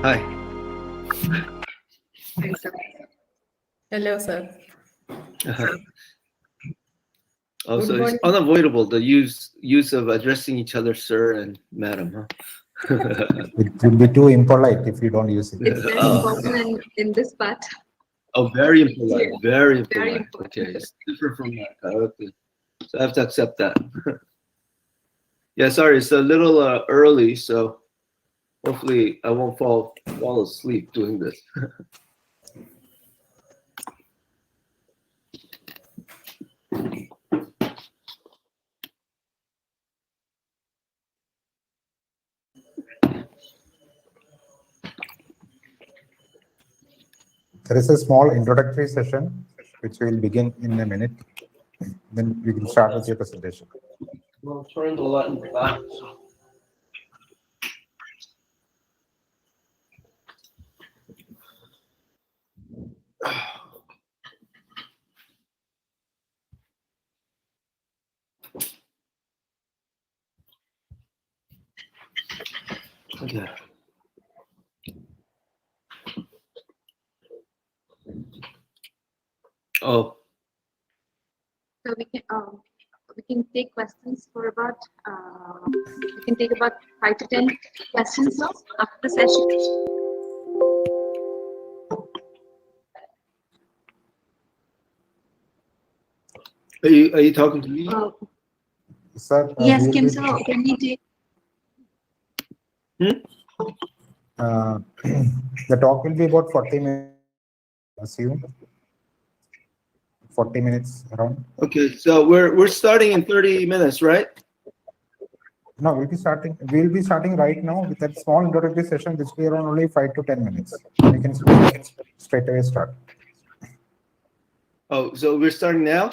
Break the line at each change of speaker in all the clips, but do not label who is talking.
Hi.
Hello, sir.
Oh,
Good
so it's
morning.
unavoidable, the use of addressing each other sir and madam, huh?
It will be too impolite if you don't use it.
It's very important in this part.
Oh, very impolite, very impolite.
Very important.
Okay, it's different from that. Okay. So I have to accept that. Yeah, sorry, it's a little early, so hopefully I won't fall asleep doing this.
There is a small introductory session which will begin in a minute. Then we will start with your presentation.
Well, turn the light in the back. Okay. Oh,
So we can take questions for about 5 to 10 questions now after the session.
are you talking to me?
Sir,
Yes,
we will
Kim.
be-
So can we take?
the talk will be about 40 minutes. Assume 40 minutes around.
Okay, so we're starting in 30 minutes, right?
No, we'll be starting right now with that small introductory session, which will be around only 5 to 10 minutes. We can straight away start.
Oh, so we're starting now?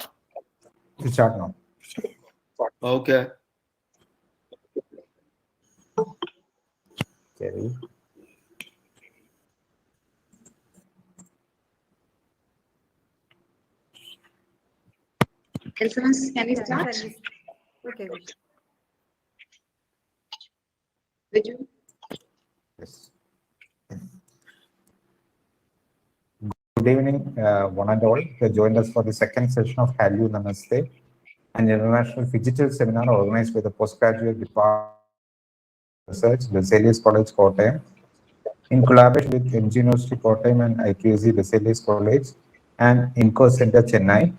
We start now.
Okay.
Okay.
Elsamas, can we start?
Okay.
Viju?
Yes. Good evening, one and all. You joined us for the second session of Hallyu NAMASTE, an international PHYGITAL seminar organized by the Postgraduate Department of Research, Baselius College, Kottayam, in collaboration with MG University, Kottayam, and IQAC Baselius College, and INCO Center, Chennai.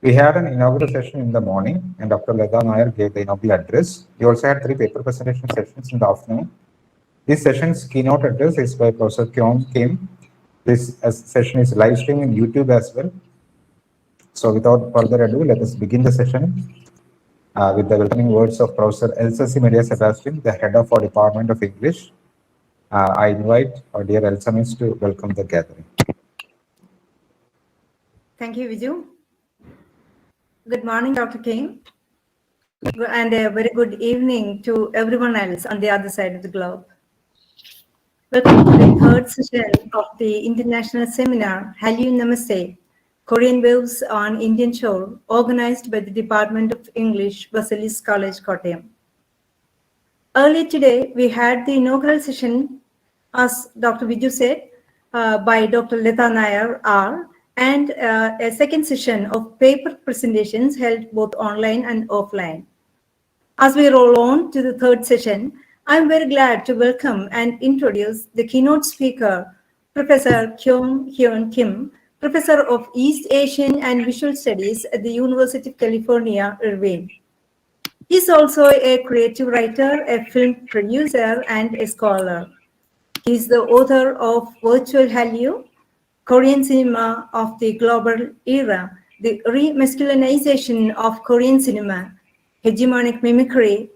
We had an inaugural session in the morning, and Dr. Leta Nair gave the inaugural address. We also had 3 paper presentation sessions in the afternoon. This session's keynote address is by Professor Kyung Hyun. This session is live streamed in YouTube as well. So without further ado, let us begin the session with the welcoming words of Professor Elsa Media Sebastian, the head of our Department of English. I invite our dear Elsa Miss to welcome the gathering.
Thank you, Viju. Good morning, Dr. King. And a very good evening to everyone else on the other side of the globe. Welcome to the third session of the International Seminar, Hallyu Namaste, Korean Waves on Indian Shore, organized by the Department of English, Baselius College, Kottayam. Earlier today, we had the inaugural session, as Dr. Viju said, by Dr. Leta Nair R, and a second session of paper presentations held both online and offline. As we roll on to the third session, I'm very glad to welcome and introduce the keynote speaker, Professor Kyung Hyun Kim, Professor of East Asian and Visual Studies at the University of California, Irvine. He's also a creative writer, a film producer, and a scholar. He's the author of Virtual Hallyu, Korean Cinema of the Global Era, the Remasculinization of Korean Cinema, Hegemonic Mimicry,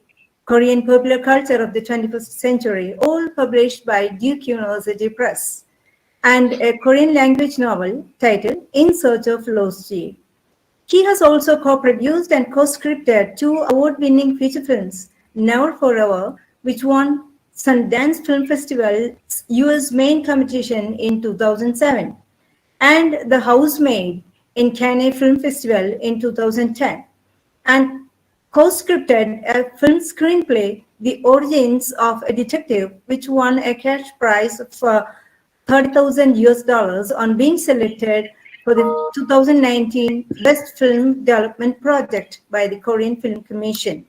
Korean Popular Culture of the 21st Century, all published by Duke University Press, and a Korean language novel titled In Search of Lost G. He has also co-produced and co-scripted 2 award-winning feature films, Never Forever, which won Sundance Film Festival's US main competition in 2007, and The Housemaid in Cannes Film Festival in 2010, and co-scripted a film screenplay The Origins of a Detective, which won a cash prize of $30,000 on being selected for the 2019 Best Film Development Project by the Korean Film Commission.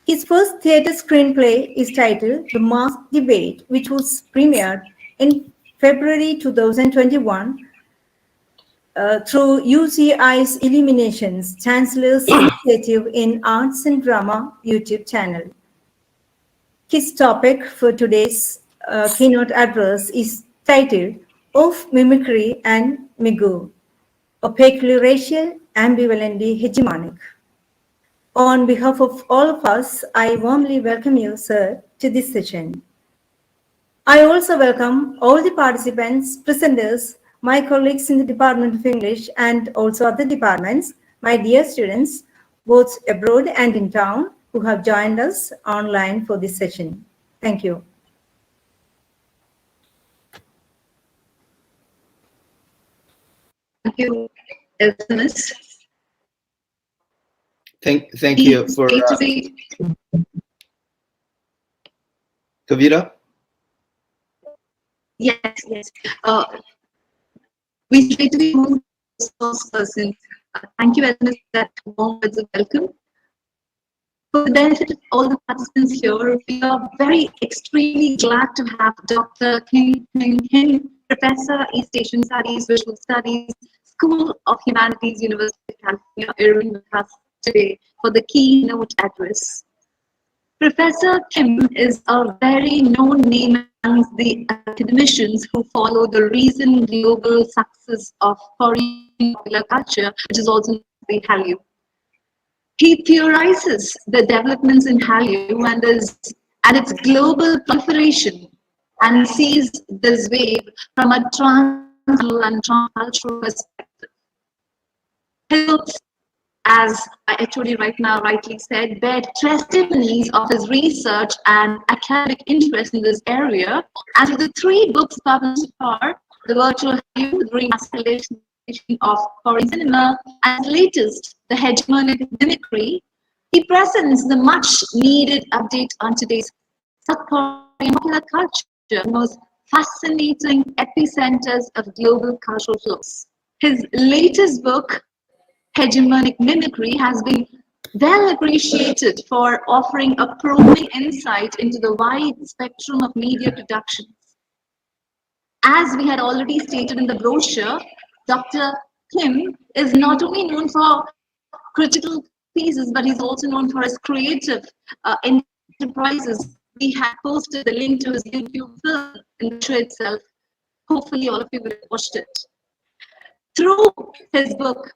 His first theatre screenplay is titled The Mask Debate, which was premiered in February 2021 through UCI's Illuminations, Chancellor's Initiative in Arts and Drama YouTube channel. His topic for today's keynote address is titled Of Mimicry and Miguk, Opaquely Racial, Ambivalently Hegemonic. On behalf of all of us, I warmly welcome you, sir, to this session. I also welcome all the participants, presenters, my colleagues in the Department of English and also other departments, my dear students, both abroad and in town, who have joined us online for this session. Thank you.
Thank you, Elvis.
Thank you for Kavita.
Yes. We straightaway move to the first person. Thank you, Elvis, that warm words of welcome. For the benefit of all the participants here, we are extremely glad to have Dr. Kyung Hyun, Professor, East Asian Studies, Visual Studies, School of Humanities, University of California, Irvine, with us today for the keynote address. Professor Kim is a very known name amongst the academicians who follow the recent global success of Korean popular culture, which is also known as the Hallyu. He theorizes the developments in Hallyu and its global proliferation, and sees this wave from a transcultural and transcultural perspective. His books, as I actually right now rightly said, bear testimonies of his research and academic interest in this area. And with the 3 books published are The Virtual Hallyu, the Remasculation of Korean Cinema, and latest, The Hegemonic Mimicry, he presents the much needed update on today's South Korean popular culture, the most fascinating epicenters of global cultural flows. His latest book, Hegemonic Mimicry, has been well appreciated for offering a probing insight into the wide spectrum of media productions. As we had already stated in the brochure, Dr. Kim is not only known for critical pieces, but he's also known for his creative enterprises. We have posted the link to his YouTube film in the show itself. Hopefully all of you will have watched it. Through his book,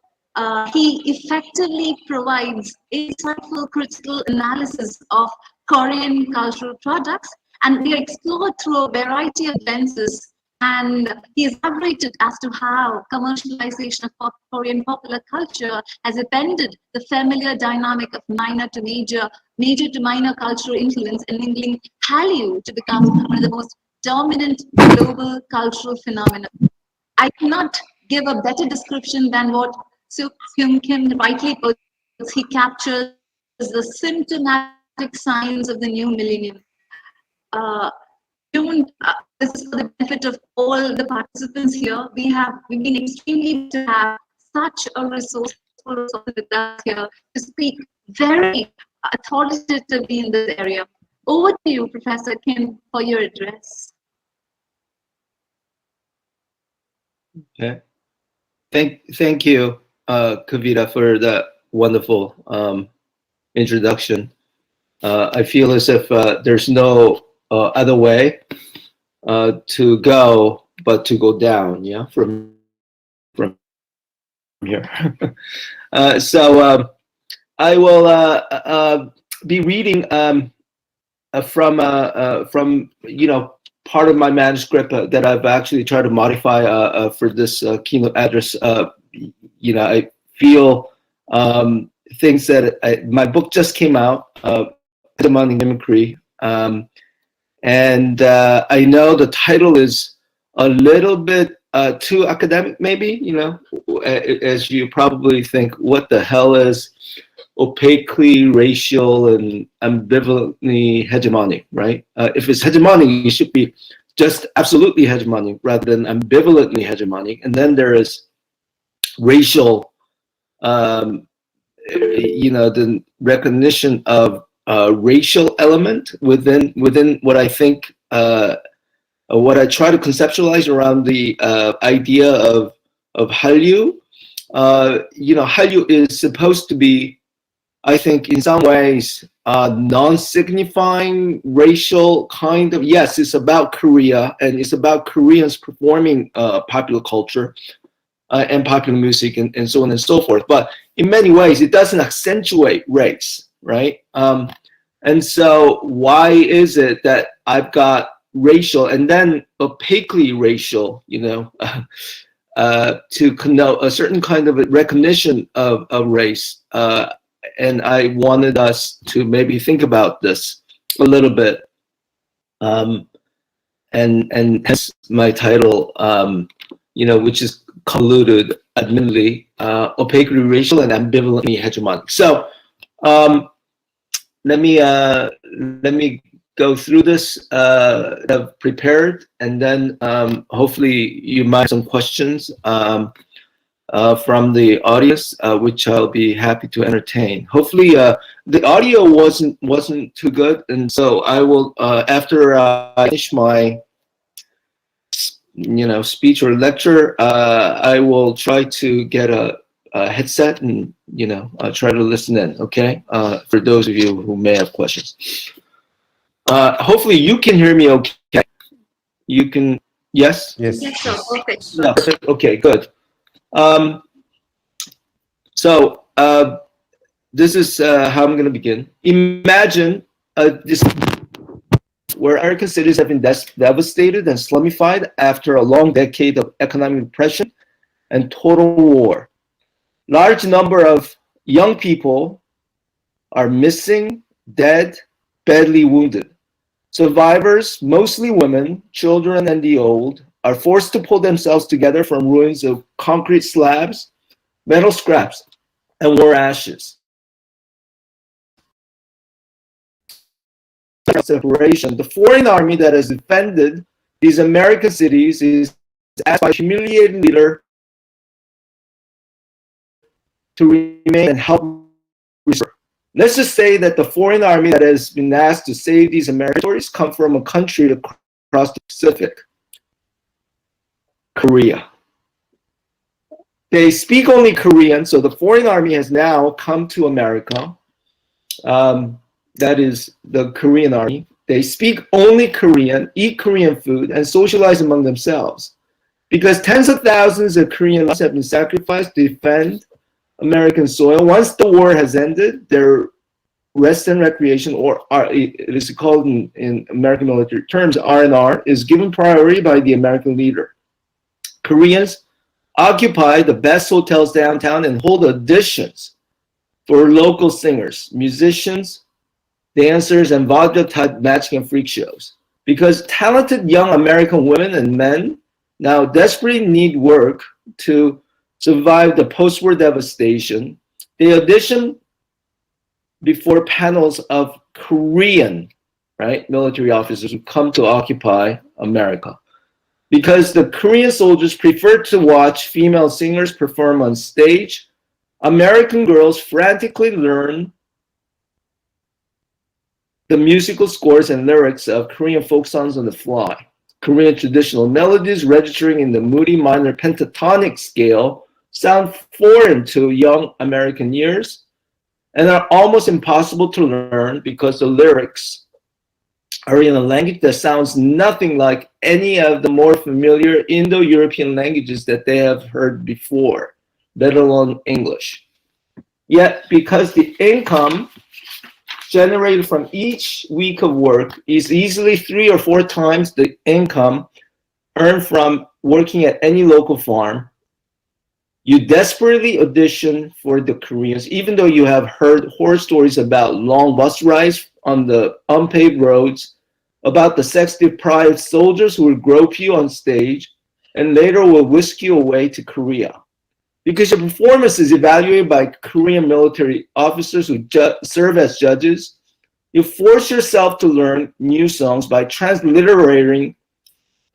he effectively provides insightful critical analysis of Korean cultural products, and they are explored through a variety of lenses. And he is elaborated as to how commercialization of Korean popular culture has upended the familiar dynamic of minor to minor cultural influence, enabling Hallyu to become one of the most dominant global cultural phenomena. I cannot give a better description than what Kyung Kim rightly puts. He captures the symptomatic signs of the new millennium. This is for the benefit of all the participants here. We've been extremely to have such a resourceful with us here to speak very authoritatively in this area. Over to you, Professor Kim, for your address.
Okay. Thank you, Kavita, for that wonderful introduction. I feel as if there's no other way to go but to go down, yeah, from here. So I will be reading from part of my manuscript that I've actually tried to modify for this keynote address. I feel things that my book just came out, Hegemonic Mimicry, and I know the title is a little bit too academic, maybe, as you probably think, what the hell is opaquely racial and ambivalently hegemonic, right? If it's hegemonic, it should be just absolutely hegemonic rather than ambivalently hegemonic. And then there is racial, the recognition of racial element within what I think, what I try to conceptualize around the idea of Hallyu. Hallyu is supposed to be, I think, in some ways, non-signifying racial kind of, yes, it's about Korea and it's about Koreans performing popular culture and popular music and so on and so forth. But in many ways, it doesn't accentuate race, right? And so why is it that I've got racial and then opaquely racial, to connote a certain kind of a recognition of race? And I wanted us to maybe think about this a little bit. And hence my title, which is convoluted, admittedly, opaquely racial and ambivalently hegemonic. So let me go through this that I've prepared, and then hopefully you might have some questions from the audience, which I'll be happy to entertain. Hopefully, the audio wasn't too good, and so I will after I finish my speech or lecture, I will try to get a headset and try to listen in. Okay, for those of you who may have questions. Hopefully, you can hear me. Okay, you can. Yes.
Yes.
Yes, sir. Perfect.
No, okay, good. So this is how I'm going to begin. Imagine this where American cities have been devastated and slummified after a long decade of economic repression and total war. Large number of young people are missing, dead, badly wounded. Survivors, mostly women, children, and the old, are forced to pull themselves together from ruins of concrete slabs, metal scraps, and war ashes. Separation. The foreign army that has defended these American cities is asked by a humiliated leader to remain and help restore. Let's just say that the foreign army that has been asked to save these American territories come from a country across the Pacific, Korea. They speak only Korean, so the foreign army has now come to America. That is the Korean army. They speak only Korean, eat Korean food, and socialize among themselves. Because tens of thousands of Korean lives have been sacrificed to defend American soil. Once the war has ended, their rest and recreation, or it is called in American military terms, R&R, is given priority by the American leader. Koreans occupy the best hotels downtown and hold auditions for local singers, musicians, dancers, and vodka-type matching and freak shows. Because talented young American women and men now desperately need work to survive the post-war devastation, they audition before panels of Korean, military officers who come to occupy America. Because the Korean soldiers prefer to watch female singers perform on stage, American girls frantically learn the musical scores and lyrics of Korean folk songs on the fly. Korean traditional melodies registering in the moody minor pentatonic scale sound foreign to young American ears and are almost impossible to learn because the lyrics are in a language that sounds nothing like any of the more familiar Indo-European languages that they have heard before, let alone English. Yet, because the income generated from each week of work is easily 3 or 4 times the income earned from working at any local farm, you desperately audition for the Koreans, even though you have heard horror stories about long bus rides on the unpaved roads, about the sex-deprived soldiers who will grope you on stage and later will whisk you away to Korea. Because your performance is evaluated by Korean military officers who serve as judges, you force yourself to learn new songs by transliterating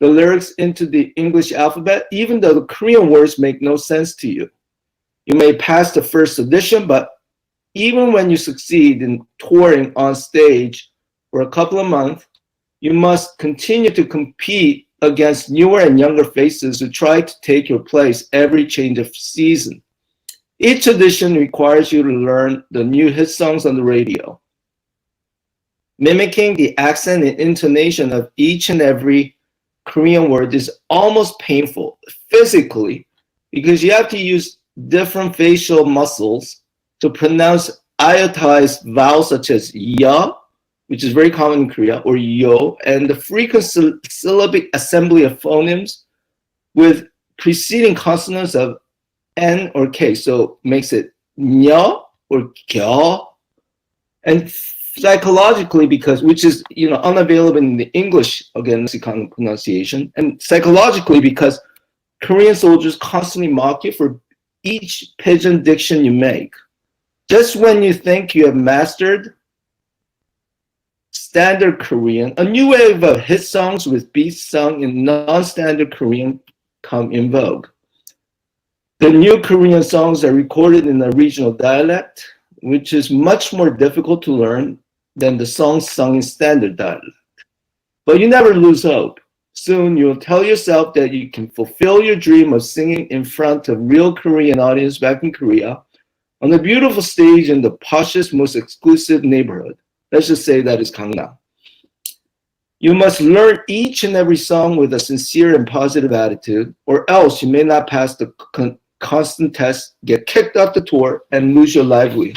the lyrics into the English alphabet, even though the Korean words make no sense to you. You may pass the first audition, but even when you succeed in touring on stage for a couple of months, you must continue to compete against newer and younger faces who try to take your place every change of season. Each audition requires you to learn the new hit songs on the radio. Mimicking the accent and intonation of each and every Korean word is almost painful physically because you have to use different facial muscles to pronounce iotized vowels such as ya, which is very common in Korea, or yo, and the frequent syllabic assembly of phonemes with preceding consonants of N or K. So makes it nya or kya. And psychologically, because, which is, unavailable in the English, again, lexicon pronunciation, and psychologically because Korean soldiers constantly mock you for each pidgin diction you make. Just when you think you have mastered standard Korean, a new wave of hit songs with beats sung in non-standard Korean come in vogue. The new Korean songs are recorded in a regional dialect, which is much more difficult to learn than the songs sung in standard dialect. But you never lose hope. Soon you'll tell yourself that you can fulfill your dream of singing in front of real Korean audience back in Korea on a beautiful stage in the poshest, most exclusive neighborhood. Let's just say that is Gangnam. You must learn each and every song with a sincere and positive attitude, or else you may not pass the constant test, get kicked off the tour, and lose your livelihood.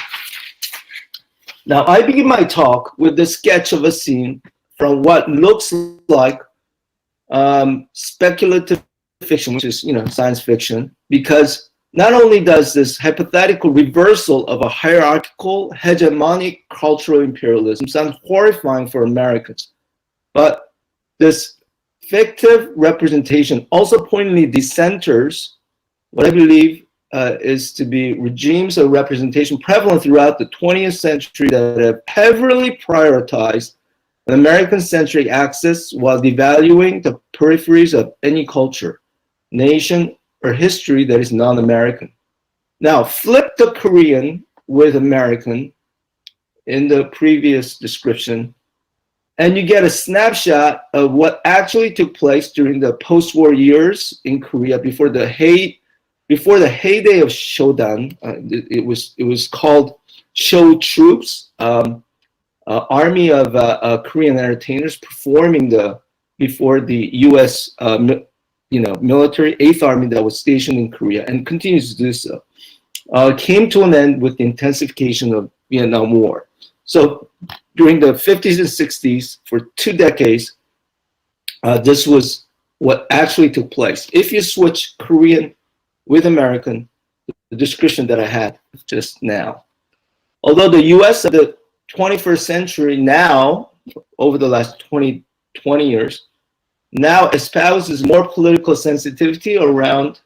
Now, I begin my talk with the sketch of a scene from what looks like speculative fiction, which is, science fiction, because not only does this hypothetical reversal of a hierarchical, hegemonic cultural imperialism sound horrifying for Americans, but this fictive representation also pointedly decenters what I believe is to be regimes of representation prevalent throughout the 20th century that have heavily prioritized an American-centric axis while devaluing the peripheries of any culture, nation, or history that is non-American. Now, flip the Korean with American in the previous description, and you get a snapshot of what actually took place during the post-war years in Korea before the heyday of Shodan. It was called show troops, army of Korean entertainers performing before the U.S. Military 8th Army that was stationed in Korea and continues to do so. Came to an end with the intensification of Vietnam War. So during the 50s and 60s, for 2 decades, this was what actually took place. If you switch Korean with American, the description that I had just now. Although the US of the 21st century now, over the last 20 years, now espouses more political sensitivity around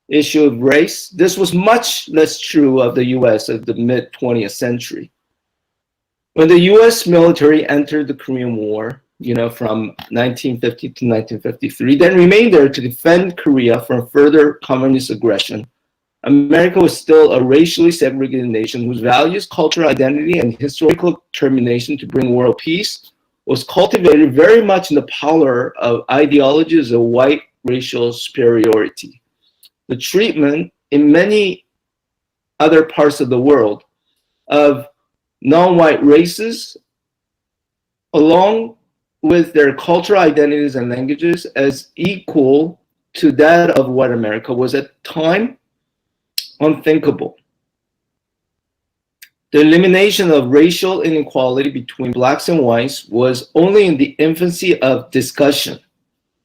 issue of race. This was much less true of the US of the mid-20th century. When the US military entered the Korean War, from 1950 to 1953, then remained there to defend Korea from further communist aggression, America was still a racially segregated nation whose values, cultural identity, and historical determination to bring world peace was cultivated very much in the power of ideologies of white racial superiority. The treatment in many other parts of the world of non-white races, along with their cultural identities and languages as equal to that of white America, was at the time unthinkable. The elimination of racial inequality between blacks and whites was only in the infancy of discussion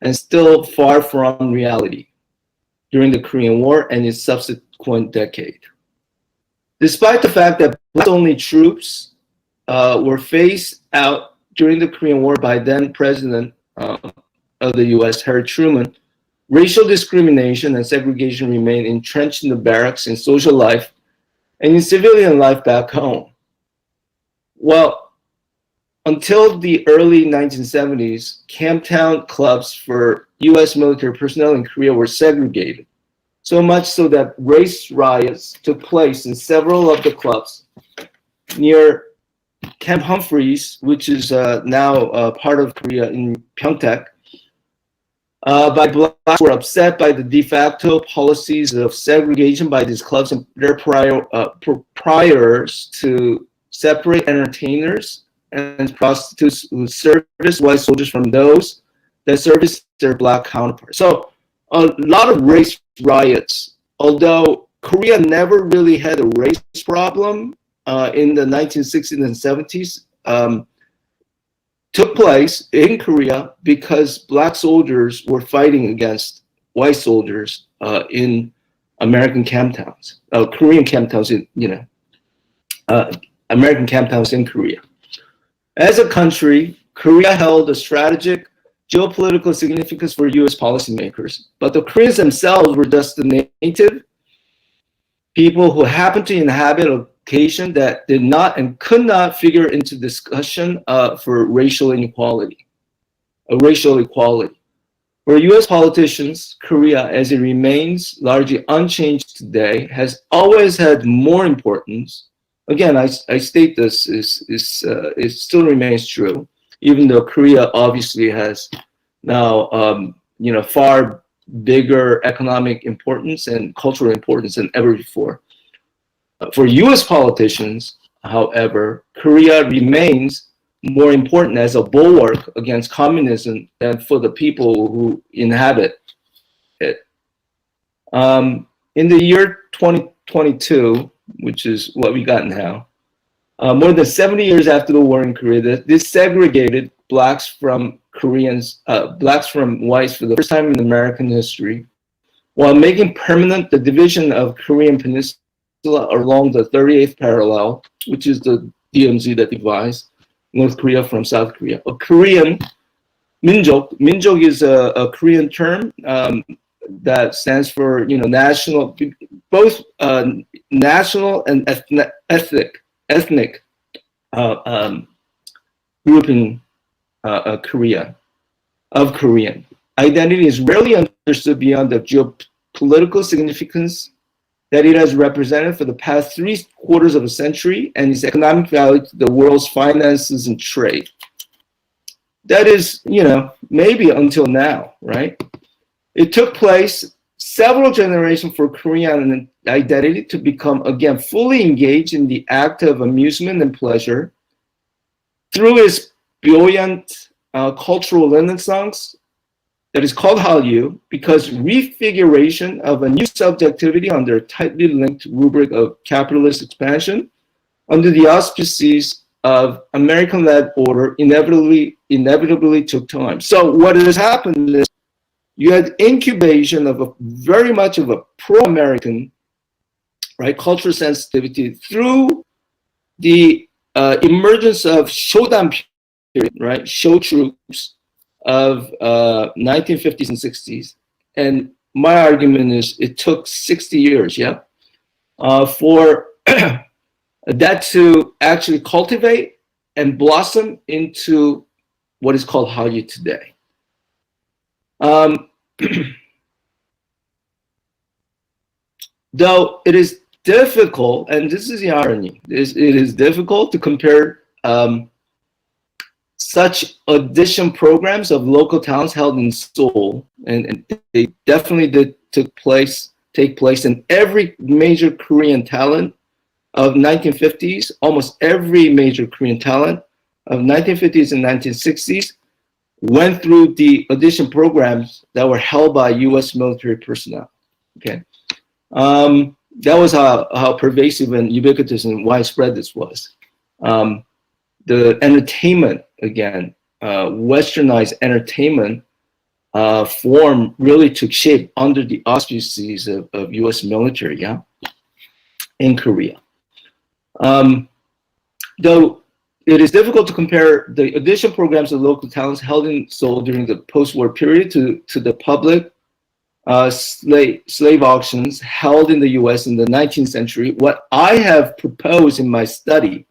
and still far from reality during the Korean War and its subsequent decade. Despite the fact that black-only troops were phased out during the Korean War by then President of the US, Harry Truman, racial discrimination and segregation remained entrenched in the barracks, in social life, and in civilian life back home. Well, until the early 1970s, camptown clubs for US military personnel in Korea were segregated, so much so that race riots took place in several of the clubs near Camp Humphreys, which is now part of Korea in Pyeongtaek, by blacks who were upset by the de facto policies of segregation by these clubs and their proprietors to separate entertainers and prostitutes who service white soldiers from those that service their black counterparts. So a lot of race riots, although Korea never really had a race problem in the 1960s and 70s, took place in Korea because black soldiers were fighting against white soldiers in American camp towns, Korean camp towns in, American camp towns in Korea. As a country, Korea held a strategic geopolitical significance for US policymakers, but the Koreans themselves were just the native people who happened to inhabit a location that did not and could not figure into discussion for racial inequality, racial equality. For US politicians, Korea, as it remains largely unchanged today, has always had more importance. Again, I state this it still remains true, even though Korea obviously has now far bigger economic importance and cultural importance than ever before. For US politicians, however, Korea remains more important as a bulwark against communism than for the people who inhabit it. In the year 2022, which is what we got now, more than 70 years after the war in Korea, this segregated blacks from blacks from whites for the first time in American history, while making permanent the division of Korean Peninsula along the 38th parallel, which is the DMZ that divides North Korea from South Korea. A Korean 민족 is a Korean term that stands for national, both national and ethnic grouping Korea of Korean. Identity is rarely understood beyond the geopolitical significance that it has represented for the past 3/4 of a century and its economic value to the world's finances and trade. That is, maybe until now, right? It took place several generations for Korean identity to become, again, fully engaged in the act of amusement and pleasure through its brilliant cultural renaissance that is called Hallyu, because refiguration of a new subjectivity under a tightly linked rubric of capitalist expansion under the auspices of American-led order inevitably took time. So what has happened is you had incubation of very much of a pro-American, right, cultural sensitivity through the emergence of Shodan period, right, show troops of 1950s and 60s. And my argument is it took 60 years, for that to actually cultivate and blossom into what is called Hallyu today. Though it is difficult, and this is the irony, it is difficult to compare such audition programs of local talents held in Seoul, and they definitely take place in every major Korean talent of 1950s, almost every major Korean talent of 1950s and 1960s went through the audition programs that were held by US military personnel, okay? That was how pervasive and ubiquitous and widespread this was. The entertainment, again, westernized entertainment form really took shape under the auspices of US military, in Korea. Though it is difficult to compare the audition programs of local talents held in Seoul during the post-war period to the public slave auctions held in the US in the 19th century, what I have proposed in my study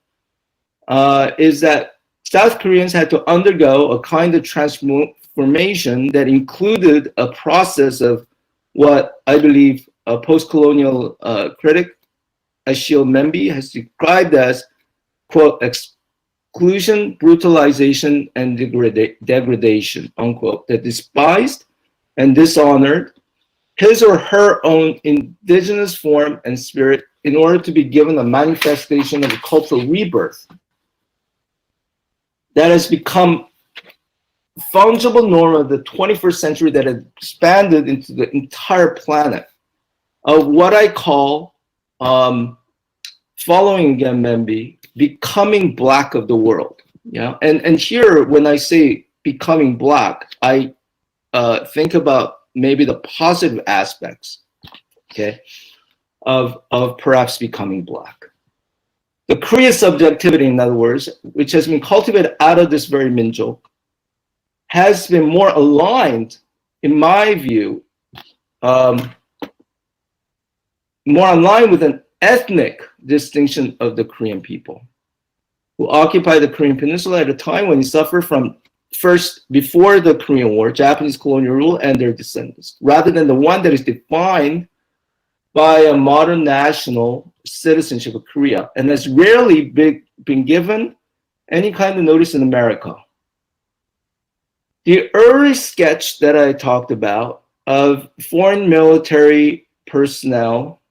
is that South Koreans had to undergo a kind of transformation that included a process of what I believe a post-colonial critic, Achille Mbembe, has described as, quote, exclusion, brutalization, and degradation, unquote, that despised and dishonored his or her own indigenous form and spirit in order to be given a manifestation of a cultural rebirth that has become fungible norm of the 21st century that has expanded into the entire planet of what I call, following again Mbembe, becoming Black of the world. Yeah, and here when I say becoming Black, I think about maybe the positive aspects, okay, of perhaps becoming Black. The Korea subjectivity, in other words, which has been cultivated out of this very minjo, has been more aligned, in my view, more aligned with an ethnic distinction of the Korean people who occupied the Korean peninsula at a time when they suffered from, first, before the Korean War, Japanese colonial rule and their descendants, rather than the one that is defined by a modern national citizenship of Korea and has rarely been given any kind of notice in America. The early sketch that I talked about of foreign military personnel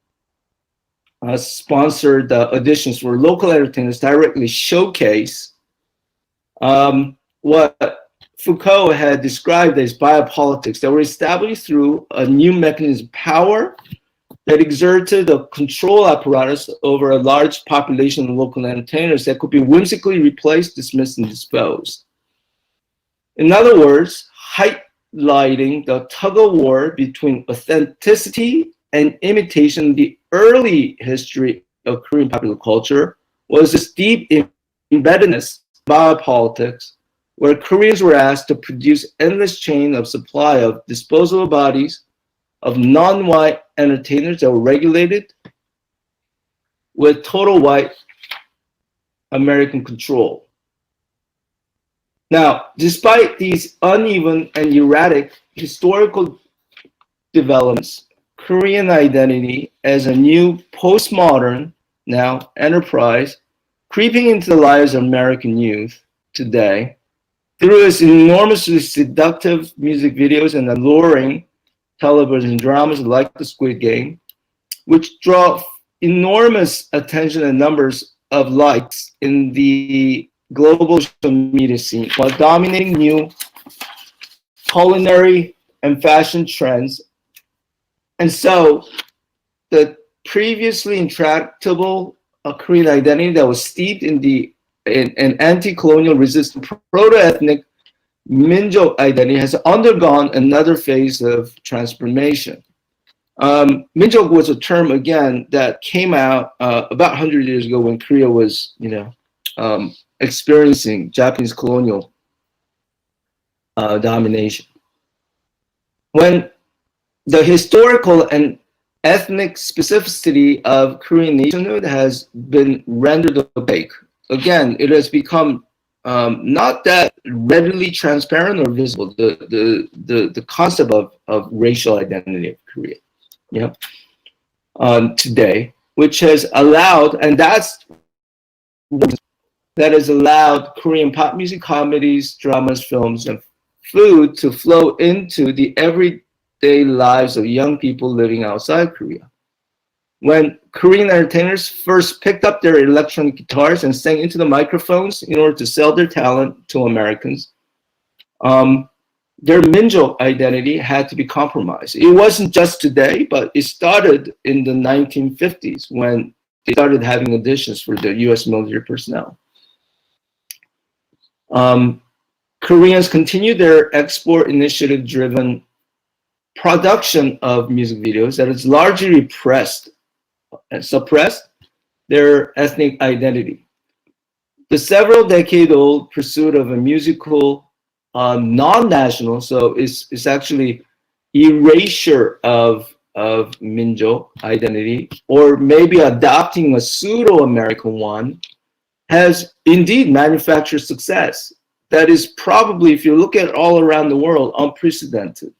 sponsored auditions for local entertainers directly showcase what Foucault had described as biopolitics that were established through a new mechanism of power that exerted a control apparatus over a large population of local entertainers that could be whimsically replaced, dismissed, and disposed. In other words, highlighting the tug-of-war between authenticity and imitation in the early history of Korean popular culture was this deep embeddedness in biopolitics, where Koreans were asked to produce endless chain of supply of disposable bodies of non-white entertainers that were regulated with total white American control. Now, despite these uneven and erratic historical developments, Korean identity as a new postmodern, now enterprise, creeping into the lives of American youth today through its enormously seductive music videos and alluring television dramas like The Squid Game, which draw enormous attention and numbers of likes in the global social media scene, while dominating new culinary and fashion trends. And so the previously intractable Korean identity that was steeped in an anti-colonial resistant proto-ethnic Minjo identity has undergone another phase of transformation. Minjo was a term, again, that came out about 100 years ago when Korea was, experiencing Japanese colonial domination. When the historical and ethnic specificity of Korean nationhood has been rendered opaque. Again, it has become not that readily transparent or visible, the concept of racial identity of Korea, today, which has allowed, and that has allowed Korean pop music, comedies, dramas, films, and food to flow into the everyday lives of young people living outside Korea. When Korean entertainers first picked up their electronic guitars and sang into the microphones in order to sell their talent to Americans, their Minjo identity had to be compromised. It wasn't just today, but it started in the 1950s when they started having auditions for the US military personnel. Koreans continued their export initiative-driven production of music videos that has largely repressed and suppressed their ethnic identity. The several decade-old pursuit of a musical non-national, so it's actually erasure of Minjo identity, or maybe adopting a pseudo-American one, has indeed manufactured success. That is probably, if you look at it all around the world, unprecedented.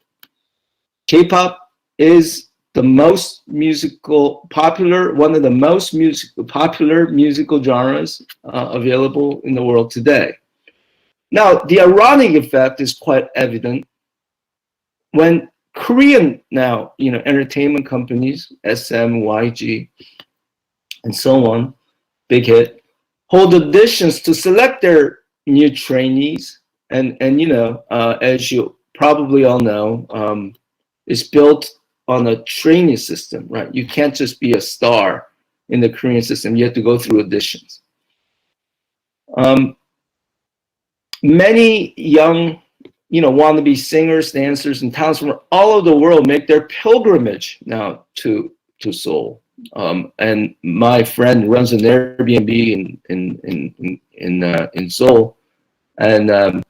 K-pop is the most popular, one of the most popular musical genres available in the world today. Now, the ironic effect is quite evident when Korean now, entertainment companies, SM, YG, and so on, Big Hit, hold auditions to select their new trainees, and as you probably all know, it's built on a training system, right? You can't just be a star in the Korean system. You have to go through auditions. Many young, wannabe singers, dancers, and talents from all over the world make their pilgrimage now to Seoul. And my friend runs an Airbnb in Seoul, and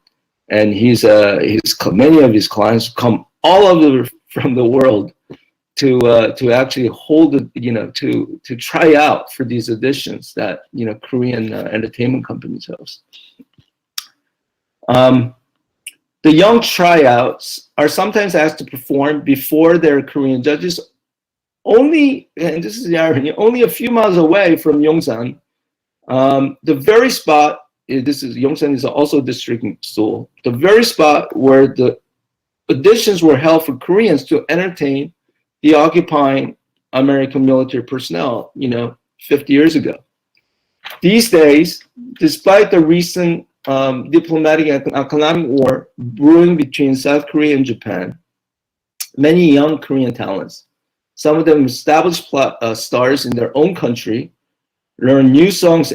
many of his clients come all over from the world to actually hold to try out for these auditions that Korean entertainment companies host. The young tryouts are sometimes asked to perform before their Korean judges, only, and this is the irony, only a few miles away from Yongsan. The very spot, Yongsan is also a district in Seoul, the very spot where the auditions were held for Koreans to entertain the occupying American military personnel, 50 years ago. These days, despite the recent diplomatic and economic war brewing between South Korea and Japan, many young Korean talents, some of them established stars in their own country, learn new songs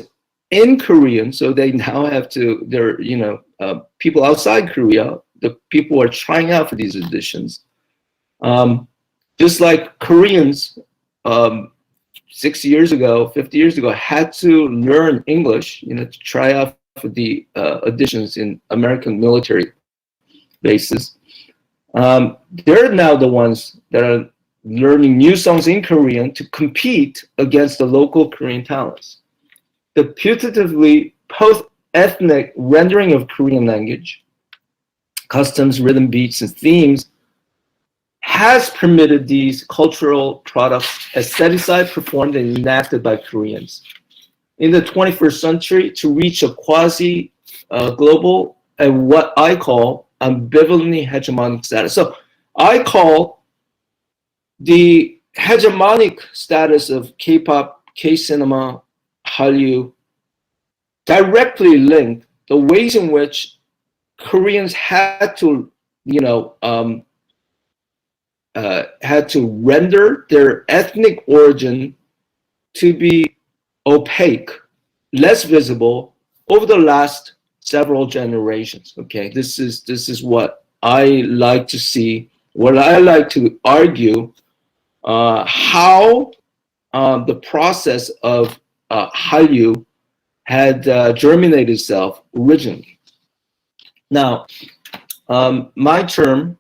in Korean, so they now have to, people outside Korea, the people who are trying out for these auditions. Just like Koreans 60 years ago, 50 years ago, had to learn English, to try out for the auditions in American military bases. They're now the ones that are learning new songs in Korean to compete against the local Korean talents. The putatively post-ethnic rendering of Korean language, customs, rhythm, beats, and themes has permitted these cultural products aestheticized, performed, and enacted by Koreans in the 21st century to reach a quasi-global and what I call ambivalently hegemonic status. So I call the hegemonic status of K-pop, K-cinema, Hallyu directly linked the ways in which Koreans had to, render their ethnic origin to be opaque, less visible over the last several generations. Okay, this is what I like to see, what I like to argue, how the process of Hallyu had germinated itself originally. Now, my term,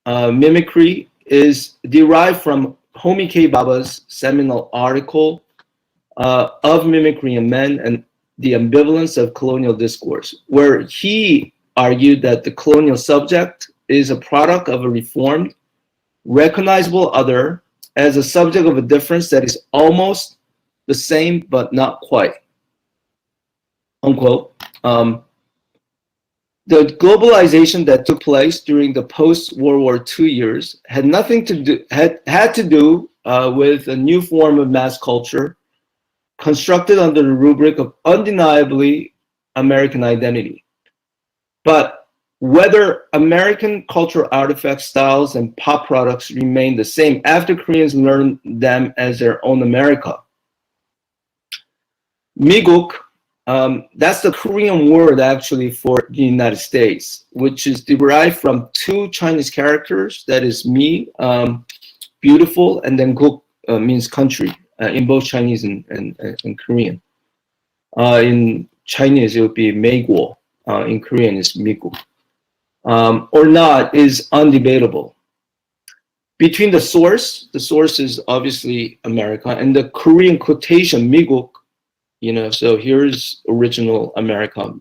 mimicry, is derived from Homi K. Bhabha's seminal article of Mimicry in Men and the Ambivalence of Colonial Discourse, where he argued that the colonial subject is a product of a reformed, recognizable other as a subject of a difference that is almost the same but not quite, unquote. The globalization that took place during the post-World War II years had nothing to do, had to do with a new form of mass culture constructed under the rubric of undeniably American identity. But whether American cultural artifacts, styles, and pop products remain the same after Koreans learn them as their own America. Miguk, that's the Korean word actually for the United States, which is derived from two Chinese characters, that is mi, beautiful, and then guk means country, in both Chinese and Korean. In Chinese, it would be Meiguo. In Korean, it's Miguk. or not is undebatable. Between the source is obviously America, and the Korean quotation, Miguk, so here's original America,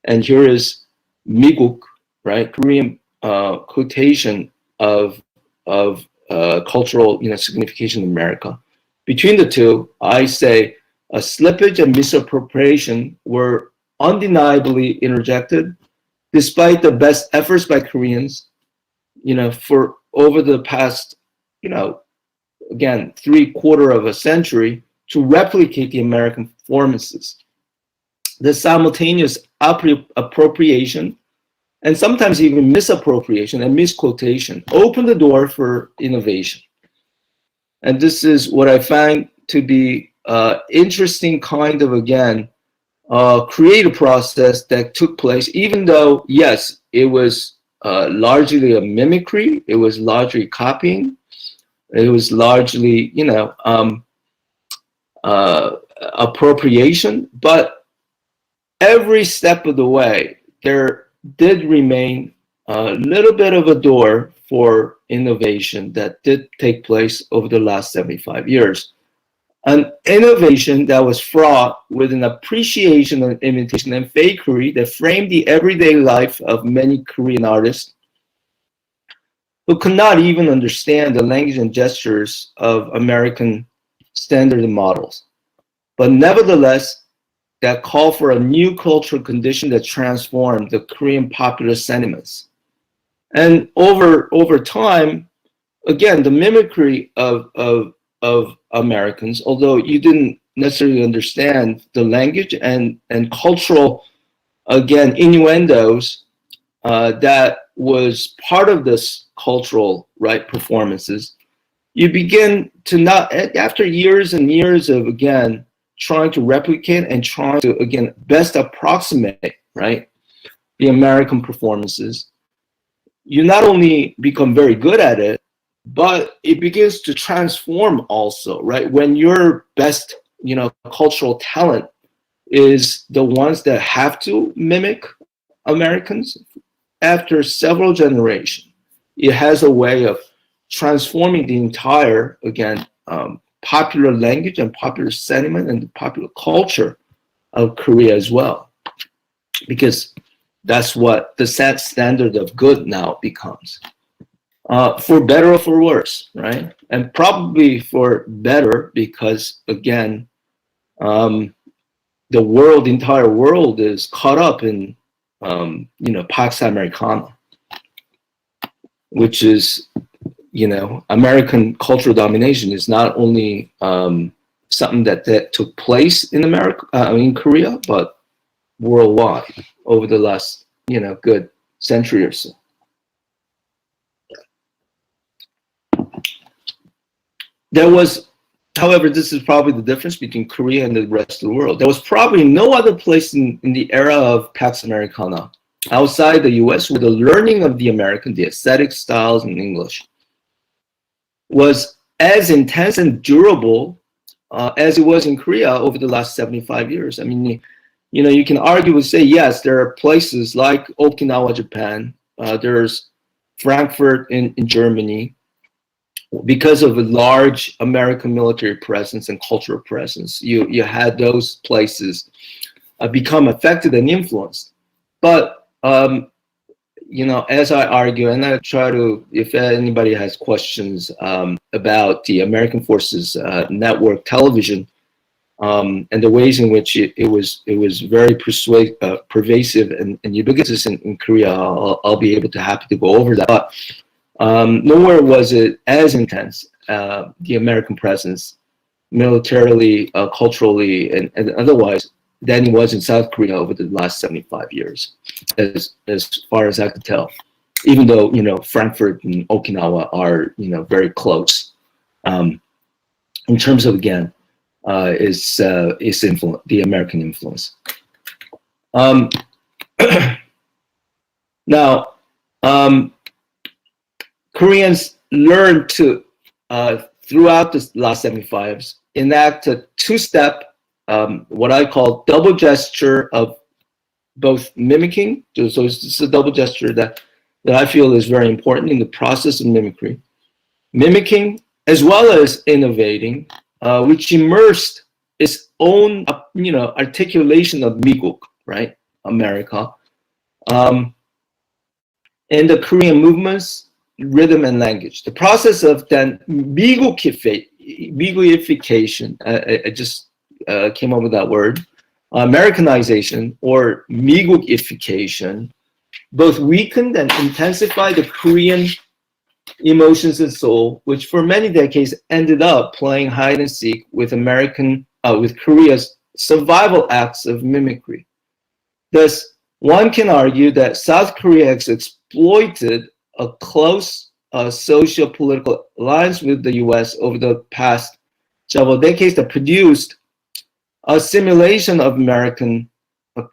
and here is Miguk, right? Korean quotation of cultural, signification in America. Between the two, I say a slippage and misappropriation were undeniably interjected, despite the best efforts by Koreans, for over the past, again, 3/4 of a century to replicate the American performances. The simultaneous appropriation and sometimes even misappropriation and misquotation open the door for innovation. And this is what I find to be interesting kind of, again, creative process that took place, even though, yes, it was largely a mimicry, it was largely copying, it was largely, appropriation, but every step of the way, there did remain a little bit of a door for innovation that did take place over the last 75 years. An innovation that was fraught with an appreciation of imitation and fakery that framed the everyday life of many Korean artists who could not even understand the language and gestures of American standard models. But nevertheless, that called for a new cultural condition that transformed the Korean popular sentiments. And over time, again, the mimicry of Americans, although you didn't necessarily understand the language and cultural, again, innuendos that was part of this cultural, right, performances, you begin to not, after years and years of, again, trying to replicate and trying to, again, best approximate, right, the American performances, you not only become very good at it, but it begins to transform also, right? When your best, cultural talent is the ones that have to mimic Americans, after several generations, it has a way of transforming the entire, again, popular language and popular sentiment and the popular culture of Korea as well. Because that's what the standard of good now becomes. For better or for worse, right? And probably for better because, again, the entire world is caught up in, Pax Americana, which is, American cultural domination is not only something that took place in America, in Korea, but worldwide over the last, good century or so. There was, however, this is probably the difference between Korea and the rest of the world. There was probably no other place in the era of Pax Americana outside the US where the learning of the American, the aesthetic styles in English, was as intense and durable as it was in Korea over the last 75 years. I mean, you can argue and say, yes, there are places like Okinawa, Japan, there's Frankfurt in Germany, because of a large American military presence and cultural presence, you had those places become affected and influenced. But, as I argue, and I try to, if anybody has questions about the American Forces Network television and the ways in which it was very pervasive and ubiquitous in Korea, I'll be happy to go over that. But, nowhere was it as intense, the American presence, militarily, culturally, and otherwise, than it was in South Korea over the last 75 years, as far as I could tell. Even though, Frankfurt and Okinawa are, very close. In terms of, again, its influence, the American influence. Now, Koreans learned to, throughout the last 75 years, enact a two-step, what I call double gesture of both mimicking, so it's a double gesture that I feel is very important in the process of mimicry, mimicking as well as innovating, which immersed its own, articulation of Miguk, right, America, and the Korean movements, rhythm and language. The process of then Miguification, I just came up with that word, Americanization or Migukification, both weakened and intensified the Korean emotions and soul, which for many decades ended up playing hide and seek with with Korea's survival acts of mimicry. Thus, one can argue that South Korea has exploited a close socio-political alliance with the US over the past several decades that produced a simulation of American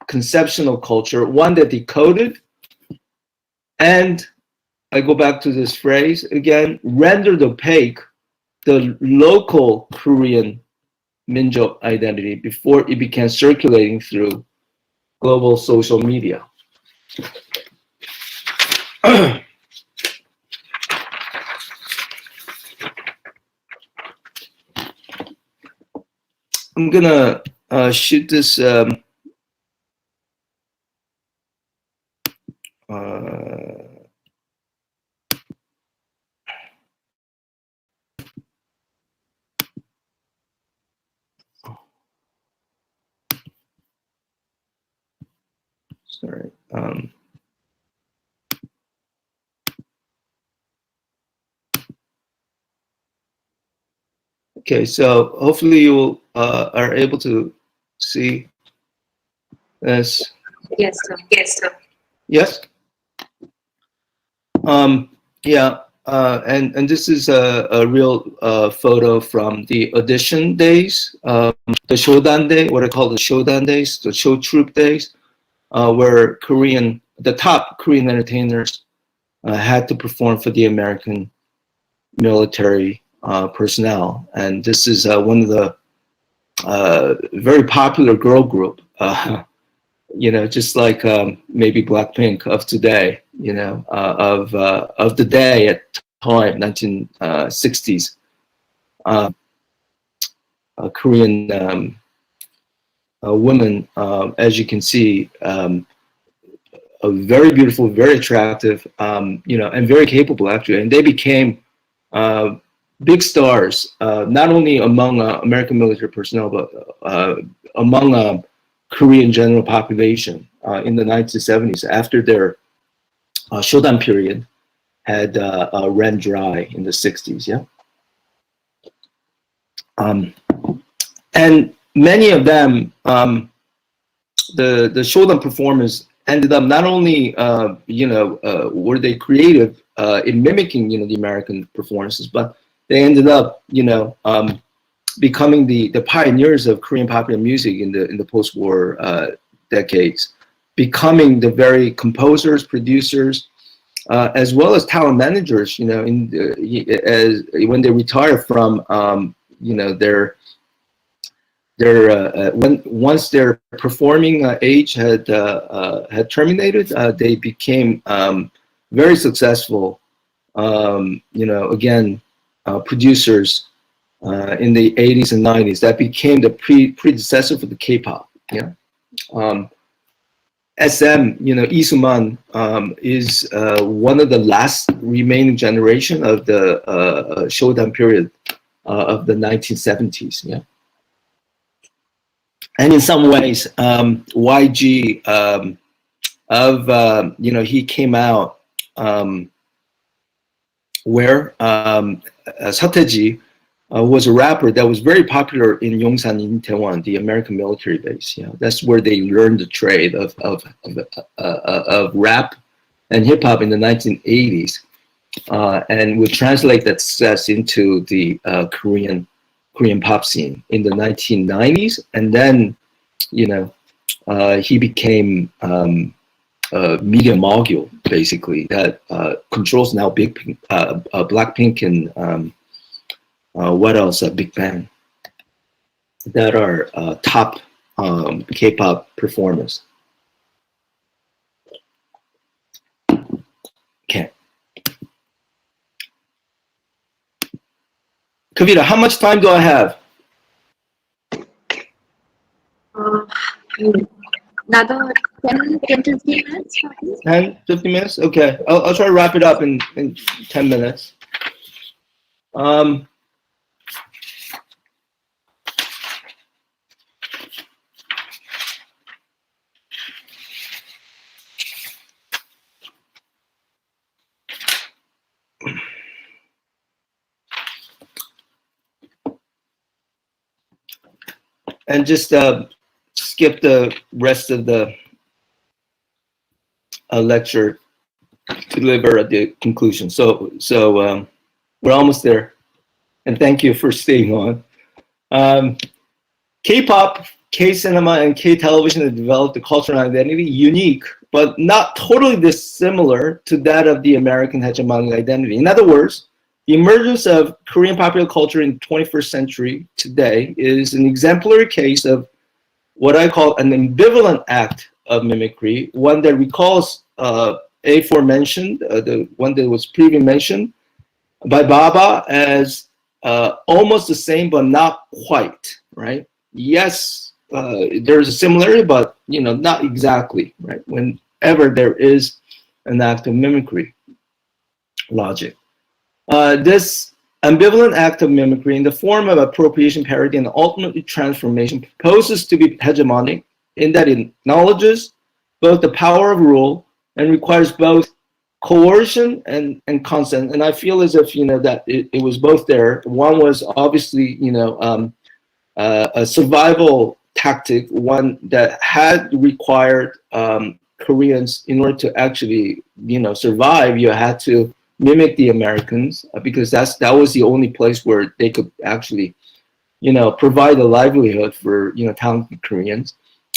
conceptional culture, one that decoded and, I go back to this phrase again, rendered opaque the local Korean Minjuk identity before it began circulating through global social media. I'm gonna shoot this sorry. Okay, so hopefully you are able to see this.
Yes, sir. Yes, sir.
Yes. Yeah. And this is a real photo from the audition days, the Shodan day, what I call the Shodan days, the show troupe days, where the top Korean entertainers had to perform for the American military personnel. And this is one of the very popular girl group, just like maybe Blackpink of today, of the day at the time, 1960s. Korean women, as you can see, very beautiful, very attractive, and very capable actually. And they became big stars, not only among American military personnel, but among Korean general population in the 1970s, after their Shodan period had ran dry in the 60s. Yeah. And many of them, the Shodan performers ended up not only, were they creative in mimicking, the American performances, but they ended up, becoming the pioneers of Korean popular music in the post-war decades, becoming the very composers, producers, as well as talent managers. When they retire from, once their performing age had terminated, they became very successful. Producers in the 80s and 90s that became the predecessor for the K-pop. Yeah. SM, Lee Soo-man is one of the last remaining generation of the Shodan period of the 1970s. Yeah. And in some ways, YG he came out where Seotaeji was a rapper that was very popular in Yongsan in Taiwan, the American military base. That's where they learned the trade of rap and hip hop in the 1980s, and would translate that success into the Korean pop scene in the 1990s, and then he became media mogul, basically, that controls now Blackpink and what else? Big Bang, that are top K-pop performers. Okay. Kavita, how much time do I have?
Another 10 to 15 minutes.
10, 15 minutes? Okay, I'll try to wrap it up in 10 minutes. And just skip the rest of the lecture to deliver at the conclusion. So we're almost there. And thank you for staying on. K-pop, K-cinema, and K-television have developed a cultural identity unique, but not totally dissimilar to that of the American hegemonic identity. In other words, the emergence of Korean popular culture in the 21st century today is an exemplary case of what I call an ambivalent act of mimicry, one that recalls aforementioned, the one that was previously mentioned by Baba as almost the same, but not quite, right? Yes, there's a similarity, but not exactly, right? Whenever there is an act of mimicry logic. This ambivalent act of mimicry in the form of appropriation, parody, and ultimately transformation proposes to be hegemonic in that it acknowledges both the power of rule and requires both coercion and consent. And I feel as if, that it was both there. One was obviously, a survival tactic, one that had required Koreans, in order to actually, survive, you had to mimic the Americans, because that was the only place where they could actually, provide a livelihood for, talented Koreans.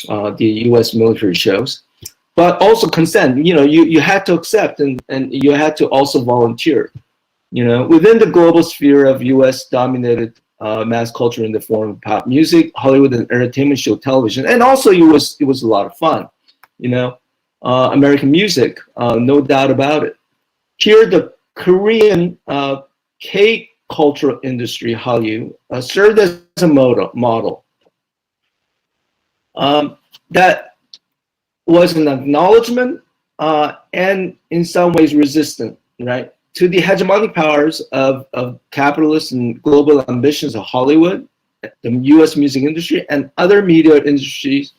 The U.S. military shows, but also consent. You had to accept, and you had to also volunteer. Within the global sphere of U.S. dominated mass culture in the form of pop music, Hollywood, and entertainment show television, and also it was a lot of fun. American music, no doubt about it. Here, the Korean K-cultural industry, Hallyu, served as a model. That was an acknowledgement and in some ways resistant, right, to the hegemonic powers of capitalist and global ambitions of Hollywood, the U.S. music industry, and other media industries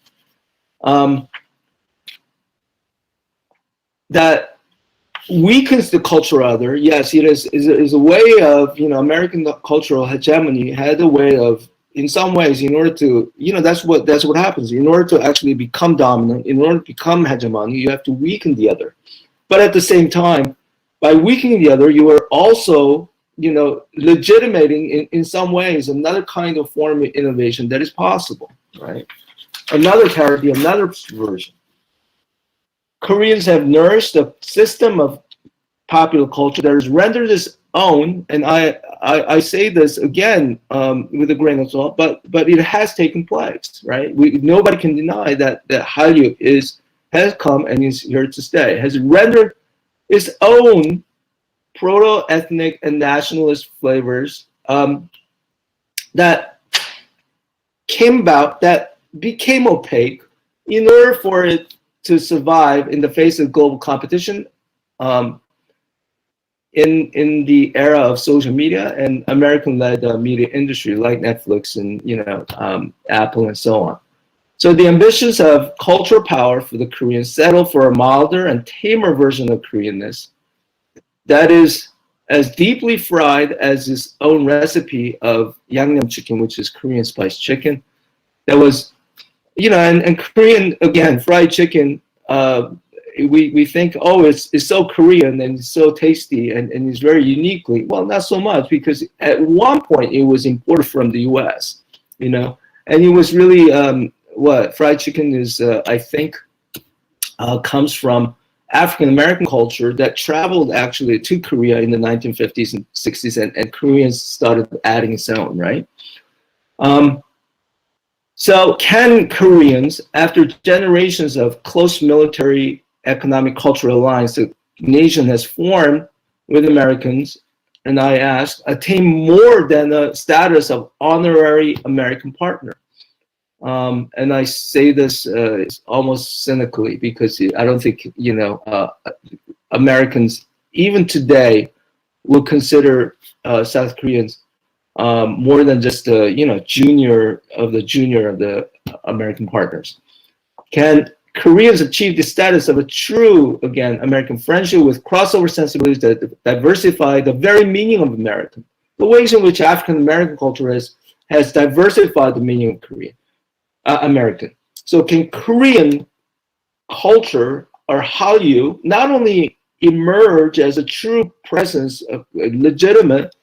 that weakens the cultural other. Yes, it is a way of, American cultural hegemony had a way of, in some ways, in order to, that's what happens. In order to actually become dominant, in order to become hegemonic, you have to weaken the other. But at the same time, by weakening the other, you are also, legitimating in some ways another kind of form of innovation that is possible, right? Another parody, another version. Koreans have nourished a system of popular culture that is rendered its own, and I say this again with a grain of salt, but it has taken place, right? Nobody can deny that Hallyu has come and is here to stay, has rendered its own proto-ethnic and nationalist flavors that came about, that became opaque in order for it to survive in the face of global competition in the era of social media and American-led media industry like Netflix and Apple and so on. So the ambitions of cultural power for the Koreans settle for a milder and tamer version of Koreanness that is as deeply fried as its own recipe of yangnam chicken, which is Korean spiced chicken. That was, and Korean, again, fried chicken, we think, oh, it's so Korean and it's so tasty and it's very uniquely. Well, not so much, because at one point it was imported from the US, and it was really, fried chicken is, I think, comes from African-American culture that traveled actually to Korea in the 1950s and 60s, and Koreans started adding its own, right? So can Koreans, after generations of close military, economic, cultural alliance, nation has formed with Americans, and I asked, attain more than a status of honorary American partner? And I say this almost cynically because I don't think, Americans, even today, will consider South Koreans more than just junior of the American partners. Can Koreans achieve the status of a true, again, American friendship with crossover sensibilities that diversify the very meaning of American? The ways in which African American culture has diversified the meaning of Korean American. So can Korean culture or Hallyu not only emerge as a true presence, of legitimate,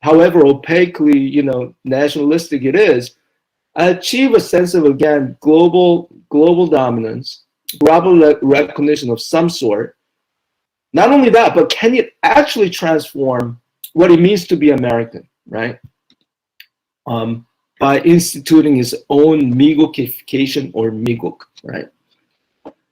however opaquely, nationalistic it is, achieve a sense of, again, global dominance, global recognition of some sort? Not only that, but can it actually transform what it means to be American, right? By instituting its own Migukification or Miguk, right?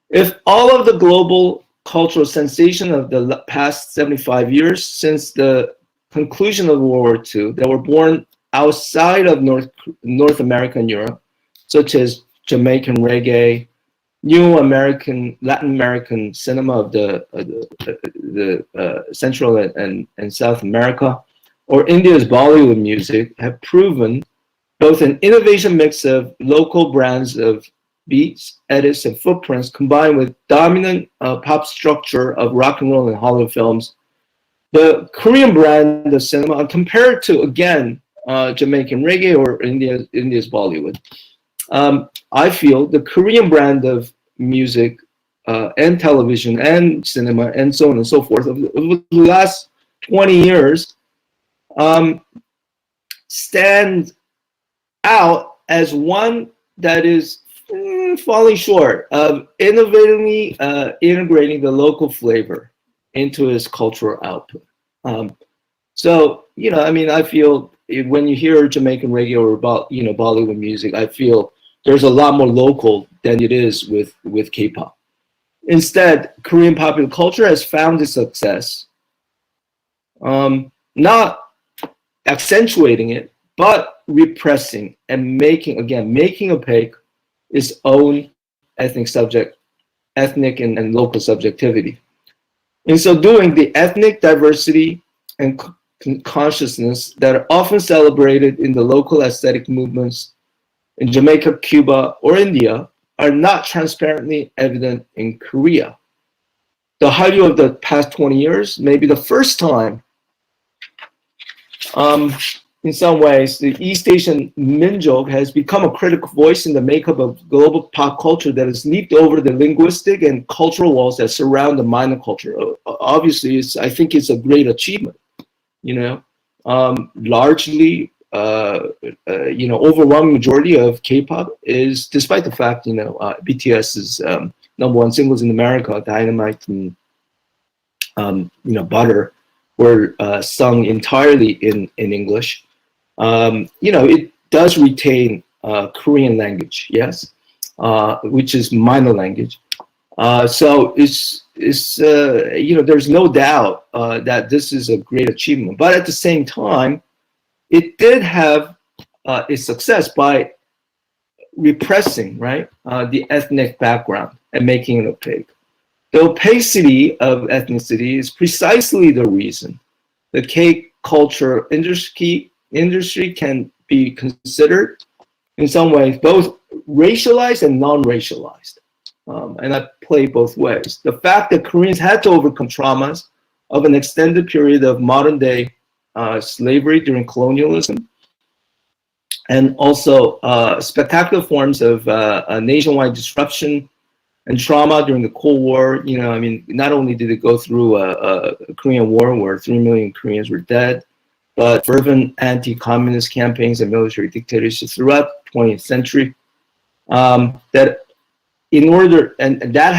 If all of the global cultural sensation of the past 75 years since the conclusion of World War II that were born outside of North America and Europe, such as Jamaican reggae, new Latin American cinema of the Central and South America, or India's Bollywood music, have proven both an innovation mix of local brands of beats, edits, and footprints combined with dominant pop structure of rock and roll and Hollywood films. The Korean brand of cinema, compared to, again, Jamaican reggae or India's Bollywood, I feel the Korean brand of music and television and cinema and so on and so forth over the last 20 years stands out as one that is falling short of innovatively integrating the local flavor into its cultural output. So, I feel when you hear Jamaican reggae or Bollywood music, I feel there's a lot more local than it is with K-pop. Instead, Korean popular culture has found its success, not accentuating it, but repressing and making opaque its own ethnic and local subjectivity. In so doing, the ethnic diversity and consciousness that are often celebrated in the local aesthetic movements in Jamaica, Cuba, or India are not transparently evident in Korea. The Hallyu of the past 20 years may be the first time, in some ways, the East Asian Minjok has become a critical voice in the makeup of global pop culture that has leaped over the linguistic and cultural walls that surround the minor culture. Obviously, I think it's a great achievement. Largely, overwhelming majority of K-pop is, despite the fact, BTS's #1 singles in America, Dynamite and Butter, were sung entirely in English. It does retain Korean language, yes, which is minor language. So there's no doubt that this is a great achievement. But at the same time, it did have its success by repressing, right, the ethnic background and making it opaque. The opacity of ethnicity is precisely the reason the K-culture industry can be considered in some ways both racialized and non-racialized. And I play both ways. The fact that Koreans had to overcome traumas of an extended period of modern day slavery during colonialism, and also spectacular forms of nationwide disruption and trauma during the Cold War. Not only did it go through a Korean War where 3 million Koreans were dead, but fervent anti-communist campaigns and military dictatorships throughout the 20th century. That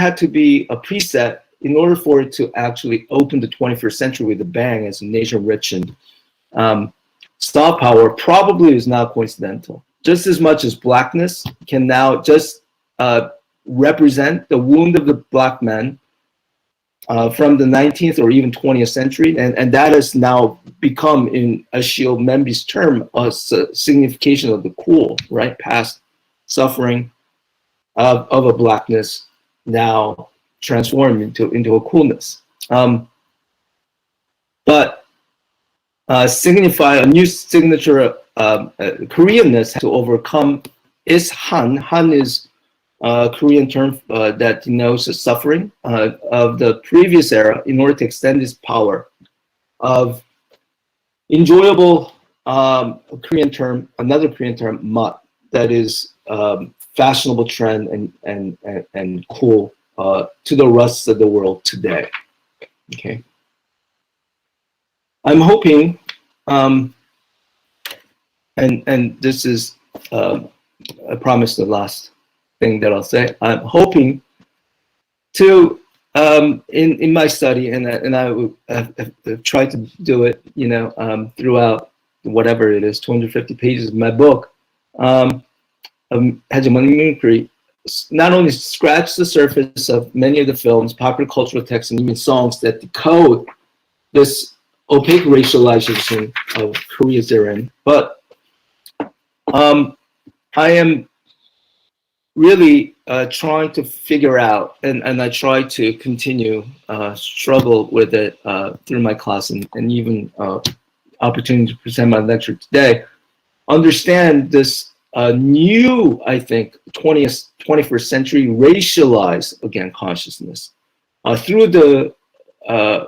had to be a preset in order for it to actually open the 21st century with a bang as a nation rich in soft power. Probably is not coincidental. Just as much as blackness can now just represent the wound of the black men from the 19th or even 20th century, and that has now become, in Ashio Membi's term, a signification of the cool, right? Past suffering of a blackness now transformed into a coolness. But signify a new signature Koreanness to overcome is Han. Han is a Korean term that denotes the suffering of the previous era in order to extend its power of enjoyable Korean term, another Korean term, mat, that is fashionable trend and cool to the rest of the world today. Okay. I'm hoping, and this is, I promise the last thing that I'll say. I'm hoping to, in my study, and I will try to do it, throughout whatever it is, 250 pages of my book, Hegemonic Mimicry, not only scratch the surface of many of the films, popular cultural texts, and even songs that decode this opaque racialization of Korea's therein, but I am really trying to figure out, and I try to continue struggle with it through my class and even opportunity to present my lecture today, understand this new, I think, 21st century racialized, again, consciousness through the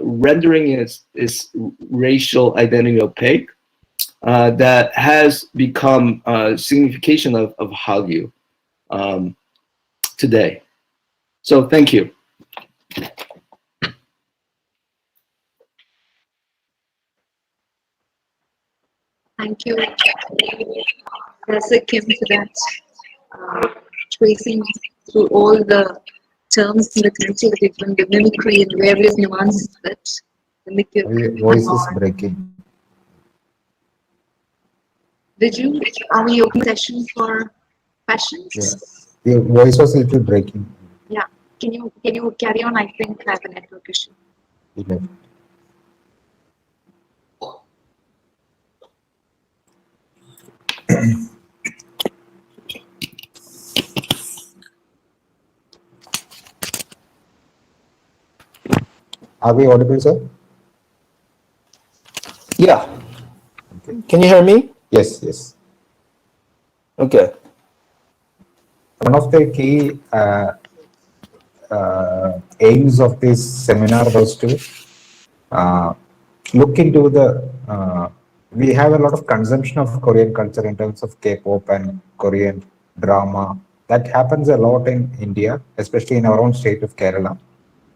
rendering its racial identity opaque, that has become a signification of Hallyu today. So thank you.
Thank you, Professor Kim, for that tracing through all the terms in the culture that different mimicry and various nuances that mimic your
Your voice is breaking.
Are we open session for questions?
Yeah. Your voice was a little breaking.
Yeah. Can you carry on? I think I have a network issue.
Yeah. Are we audible, sir?
Yeah.
Okay.
Can you hear me?
Yes, yes.
Okay.
One of the key aims of this seminar was to look into the, we have a lot of consumption of Korean culture in terms of K-pop and Korean drama. That happens a lot in India, especially in our own state of Kerala,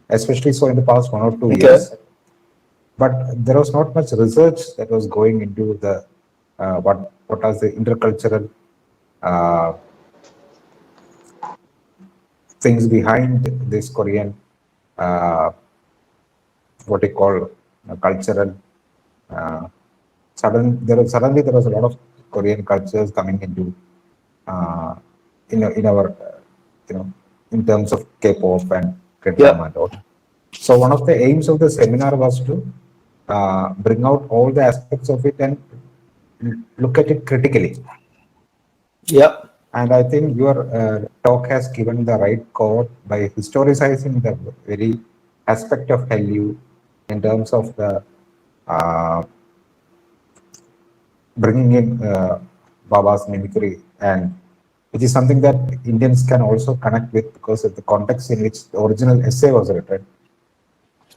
especially so in the past 1 or 2 years. But there was not much research that was going into the what are the intercultural things behind this Korean what they call cultural. Suddenly there was a lot of Korean cultures coming into in our in terms of K-pop and K-drama and all. So one of the aims of the seminar was to bring out all the aspects of it and look at it critically.
Yep.
And I think your talk has given the right chord by historicizing the very aspect of Hallyu in terms of the bringing in Baba's mimicry, and which is something that Indians can also connect with because of the context in which the original essay was written.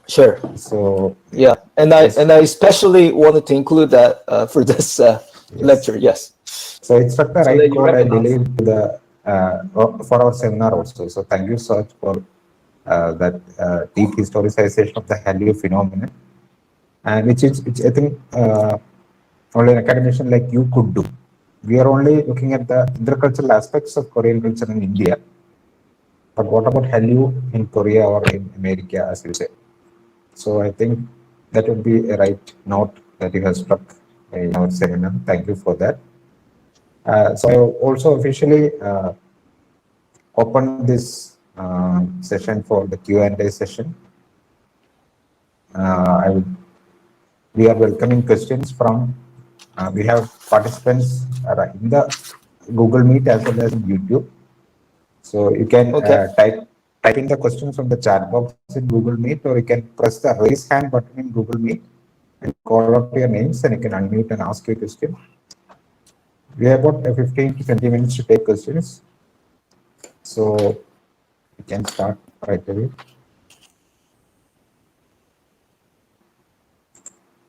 Sure.
So
yeah, and I especially wanted to include that for this lecture. Yes.
So it struck the right chord, I believe, to the for our seminar also. So thank you so much for that deep historicization of the Hallyu phenomenon, and which I think only an academician like you could do. We are only looking at the intercultural aspects of Korean culture in India, but what about Hallyu in Korea or in America, as you say? So I think that would be a right note that you have struck in our seminar. Thank you for that. So I also officially open this session for the Q&A session. We are welcoming questions from, we have participants in the Google Meet as well as in YouTube. So you can type in the questions from the chat box in Google Meet, or you can press the raise hand button in Google Meet and call out your names, and you can unmute and ask your question. We have about 15 to 20 minutes to take questions. So we can start right away.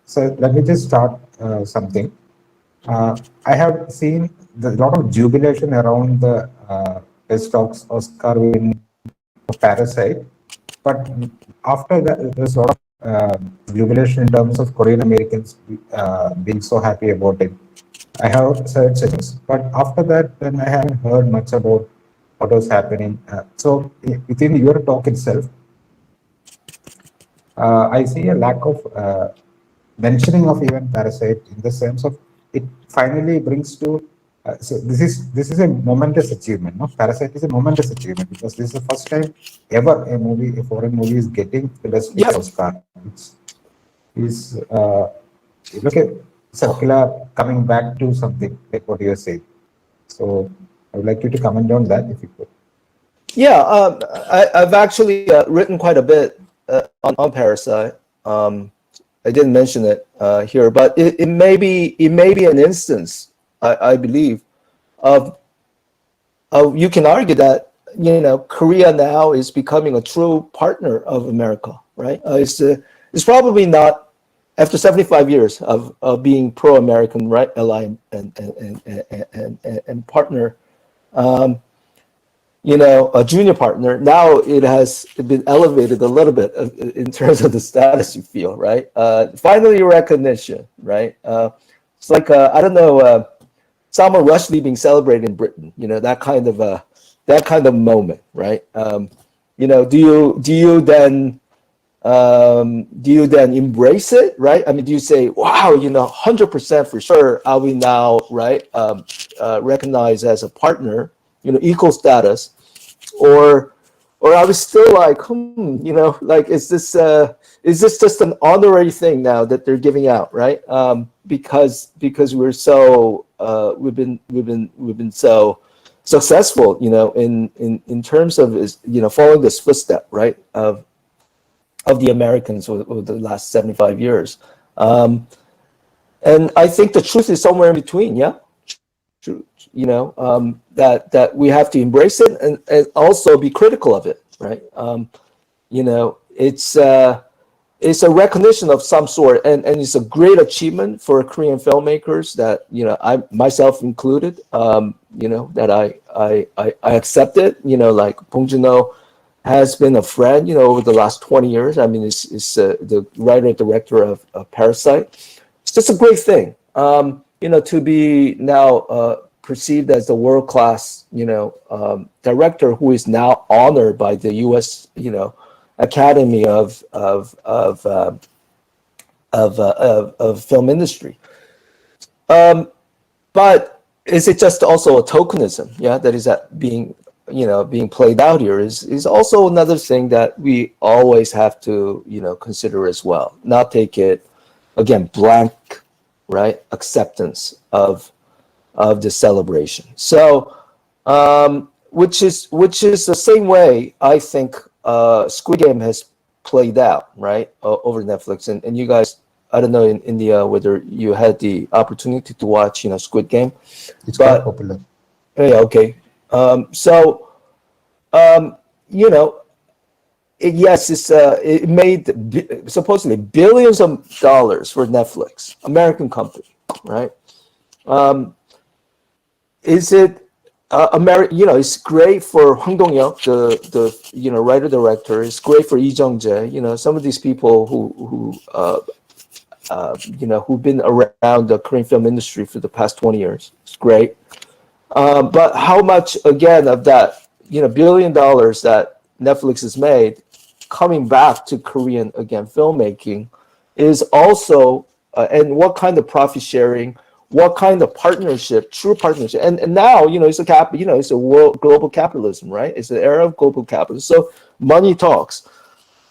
So let me just start something. I have seen a lot of jubilation around the Best Oscar win of Parasite, but after that, there's a lot of jubilation in terms of Korean Americans being so happy about it. I have heard things, but after that, then I haven't heard much about what was happening. So within your talk itself, I see a lack of mentioning of even Parasite in the sense of it finally brings to. So this is a momentous achievement. No, Parasite is a momentous achievement because this is the first time ever a foreign movie is getting the Best Picture Oscar. It's look at circular coming back to something like what you are saying. So I would like you to comment on that if you could.
Yeah, I've actually written quite a bit on Parasite. I didn't mention it here, but it may be an instance, I believe, of you can argue that Korea now is becoming a true partner of America, right? It's probably not after 75 years of being pro-American, right, ally and partner. A junior partner. Now it has been elevated a little bit in terms of the status you feel, right? Finally recognition, right? It's like, I don't know, Salman Rushdie being celebrated in Britain, that kind of moment, right? Do you then embrace it, right? I mean, do you say, wow, 100% for sure, are we now, right, recognized as a partner, equal status, or are we still like, is this just an honorary thing now that they're giving out, right? Because we're so we've been so successful, in terms of following this footstep, right, of the Americans over the last 75 years, and I think the truth is somewhere in between, yeah. That we have to embrace it and also be critical of it, right? It's a recognition of some sort, and it's a great achievement for Korean filmmakers that I myself included, that I accept it. Like Bong Joon-ho has been a friend, over the last 20 years. I mean, it's the writer director of Parasite. It's just a great thing. To be now perceived as the world-class, director who is now honored by the U.S., Academy of film industry. But is it just also a tokenism? Yeah, that is being played out here is also another thing that we always have to consider as well. Not take it again blank, right, acceptance of the celebration. So which is the same way I think Squid Game has played out, right, over Netflix. And you guys, I don't know in India whether you had the opportunity to watch Squid Game.
It's quite popular.
Yeah, okay. It made supposedly billions of dollars for Netflix, American company, right? Is it it's great for Hwang Dong-yeok, the writer director. It's great for Lee Jung-jae. Some of these people who've been around the Korean film industry for the past 20 years. It's great. But how much again of that $1 billion that Netflix has made coming back to Korean again filmmaking is also and what kind of profit sharing, what kind of partnership, true partnership, and now it's a global capitalism, right? It's an era of global capitalism. So money talks.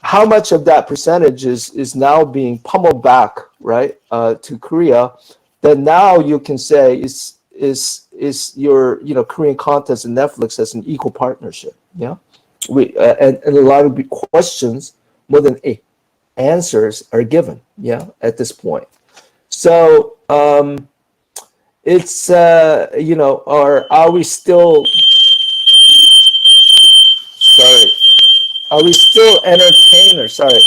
how much of that percentage is now being pummeled back, right, to Korea, then now you can say is your Korean content and Netflix as an equal partnership. Yeah, and a lot of questions more than answers are given. Yeah, at this point. So it's are we still? Sorry, are we still entertainers? Sorry.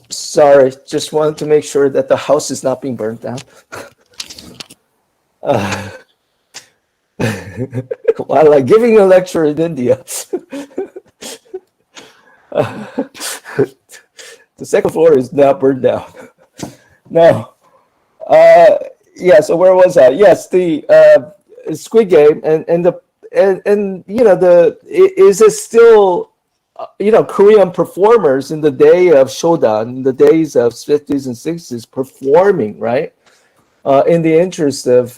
Sorry, just wanted to make sure that the house is not being burnt down. While I'm giving a lecture in India. The second floor is now burned down. No. Yeah, so where was I? Yes, the Squid Game and is it still Korean performers in the day of Shodan, in the days of 50s and 60s performing, right? In the interest of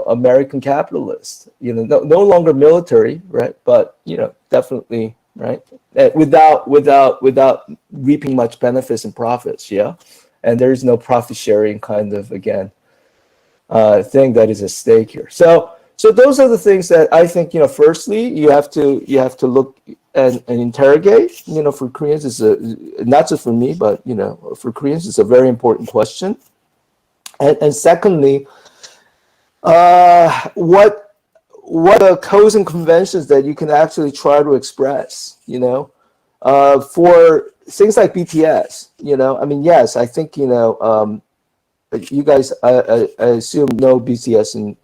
American capitalists, no longer military, right? But definitely, right? Without reaping much benefits and profits, yeah. And there is no profit sharing kind of thing that is at stake here. So those are the things that I think firstly you have to look and interrogate. For Koreans, it's not just for me, but for Koreans, it's a very important question. And secondly, what are codes and conventions that you can actually try to express? For things like BTS. I mean, yes, I think you guys, I assume know BTS, and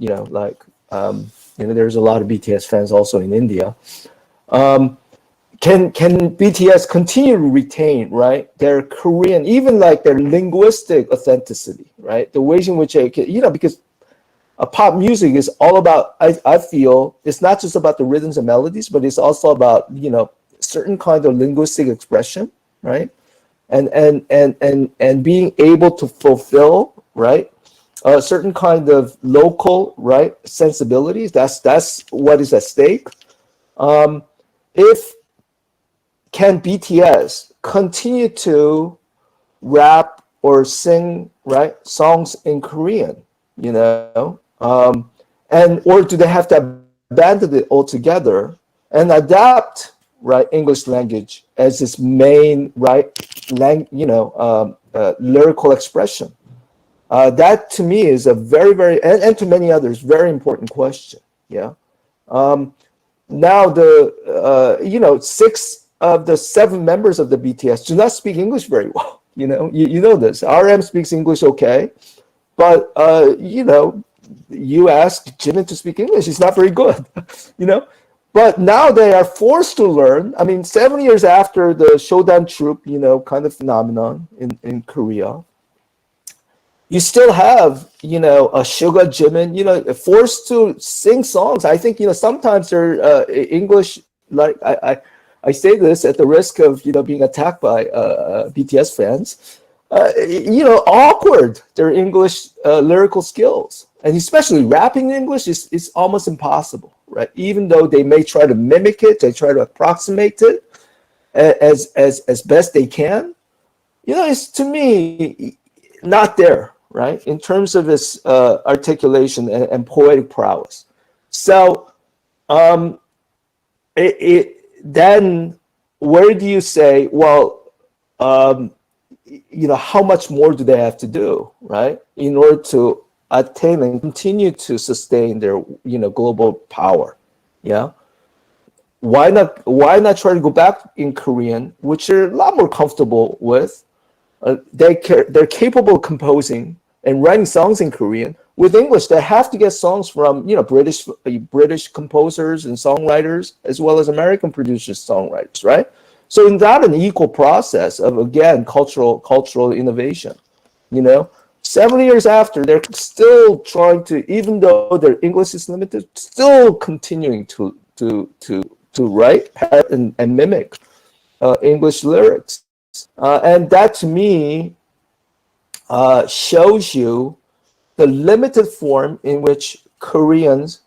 there's a lot of BTS fans also in India. Can BTS continue to retain, right, their Korean, even like their linguistic authenticity, right? The ways in which they can, because pop music is all about, I feel, it's not just about the rhythms and melodies, but it's also about, certain kind of linguistic expression, right? And being able to fulfill, right, a certain kind of local, right, sensibilities. That's what is at stake. If can BTS continue to rap or sing, right, songs in Korean, and or do they have to abandon it altogether and adapt, right, English language as its main, right, lyrical expression? That to me is a very, very, and to many others, very important question. Yeah. Now the 6 of the 7 members of the BTS do not speak English very well. You know this. RM speaks English okay, but you ask Jimin to speak English, he's not very good. But now they are forced to learn. I mean, 7 years after the Shodan troupe, kind of phenomenon in Korea, you still have, a Suga Jimin, forced to sing songs. I think, sometimes they're English, like I say this at the risk of, being attacked by BTS fans, awkward, their English lyrical skills. And especially rapping in English is almost impossible, right? Even though they may try to mimic it, they try to approximate it as best they can, it's, to me, not there, right, in terms of its articulation and poetic prowess. So then where do you say, well, how much more do they have to do, right, in order to attain and continue to sustain their, global power? Yeah. Why not try to go back in Korean, which they're a lot more comfortable with? They're capable of composing and writing songs in Korean. With English, they have to get songs from British composers and songwriters, as well as American producers, songwriters, right? So in that, an equal process of, again, cultural innovation. 7 years after, they're still trying to, even though their English is limited, still continuing to write and mimic English lyrics. And that to me shows you the limited form in which Koreans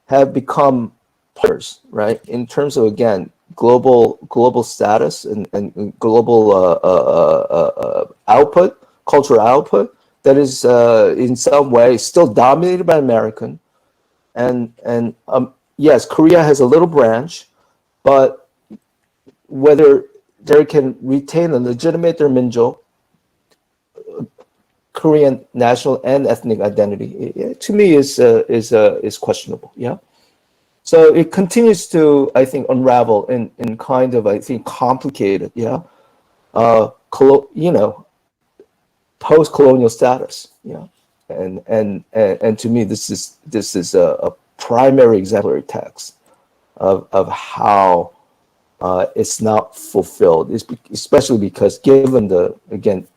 have become partners, right? In terms of, again, global status and global output, cultural output that is in some way still dominated by American. And yes, Korea has a little branch, but whether they can retain and legitimate their Minjo, Korean national and ethnic identity, to me is questionable. Yeah. So it continues to, I think, unravel in kind of, I think, complicated, yeah, post-colonial status, yeah, and to me, this is a primary exemplary text of how it's not fulfilled, especially because given the, again,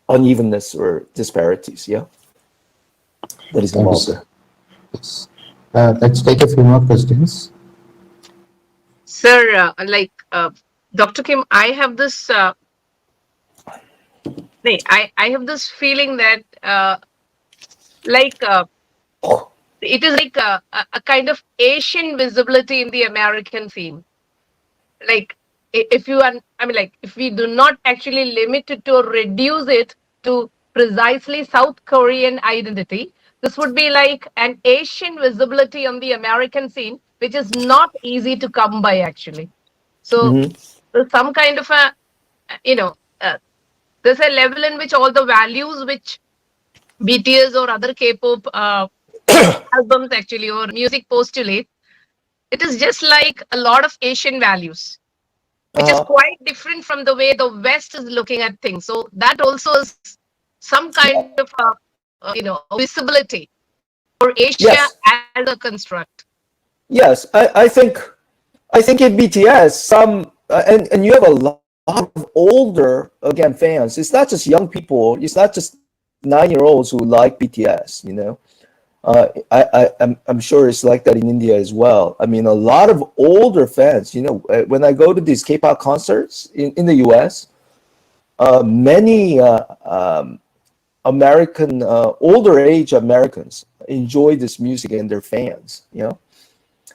unevenness or disparities, yeah, that is involved there.
Yes. Let's take a few more questions.
Sir, Dr. Kim, I have this I have this feeling that it is like a kind of Asian visibility in the American theme. Like, if you if we do not actually limit it to reduce it to precisely South Korean identity, this would be like an Asian visibility on the American scene, which is not easy to come by actually. So there's some kind of a, there's a level in which all the values which BTS or other K-pop albums actually or music postulate, it is just like a lot of Asian values, which is quite different from the way the West is looking at things. So that also is some kind of visibility for Asia as a construct.
Yes, I think in BTS some and you have a lot of older, again, fans. It's not just young people. It's not just 9-year-olds who like BTS. You know, I'm sure it's like that in India as well. I mean, a lot of older fans. You know, when I go to these K-pop concerts in the US, many American older age Americans enjoy this music and they're fans. You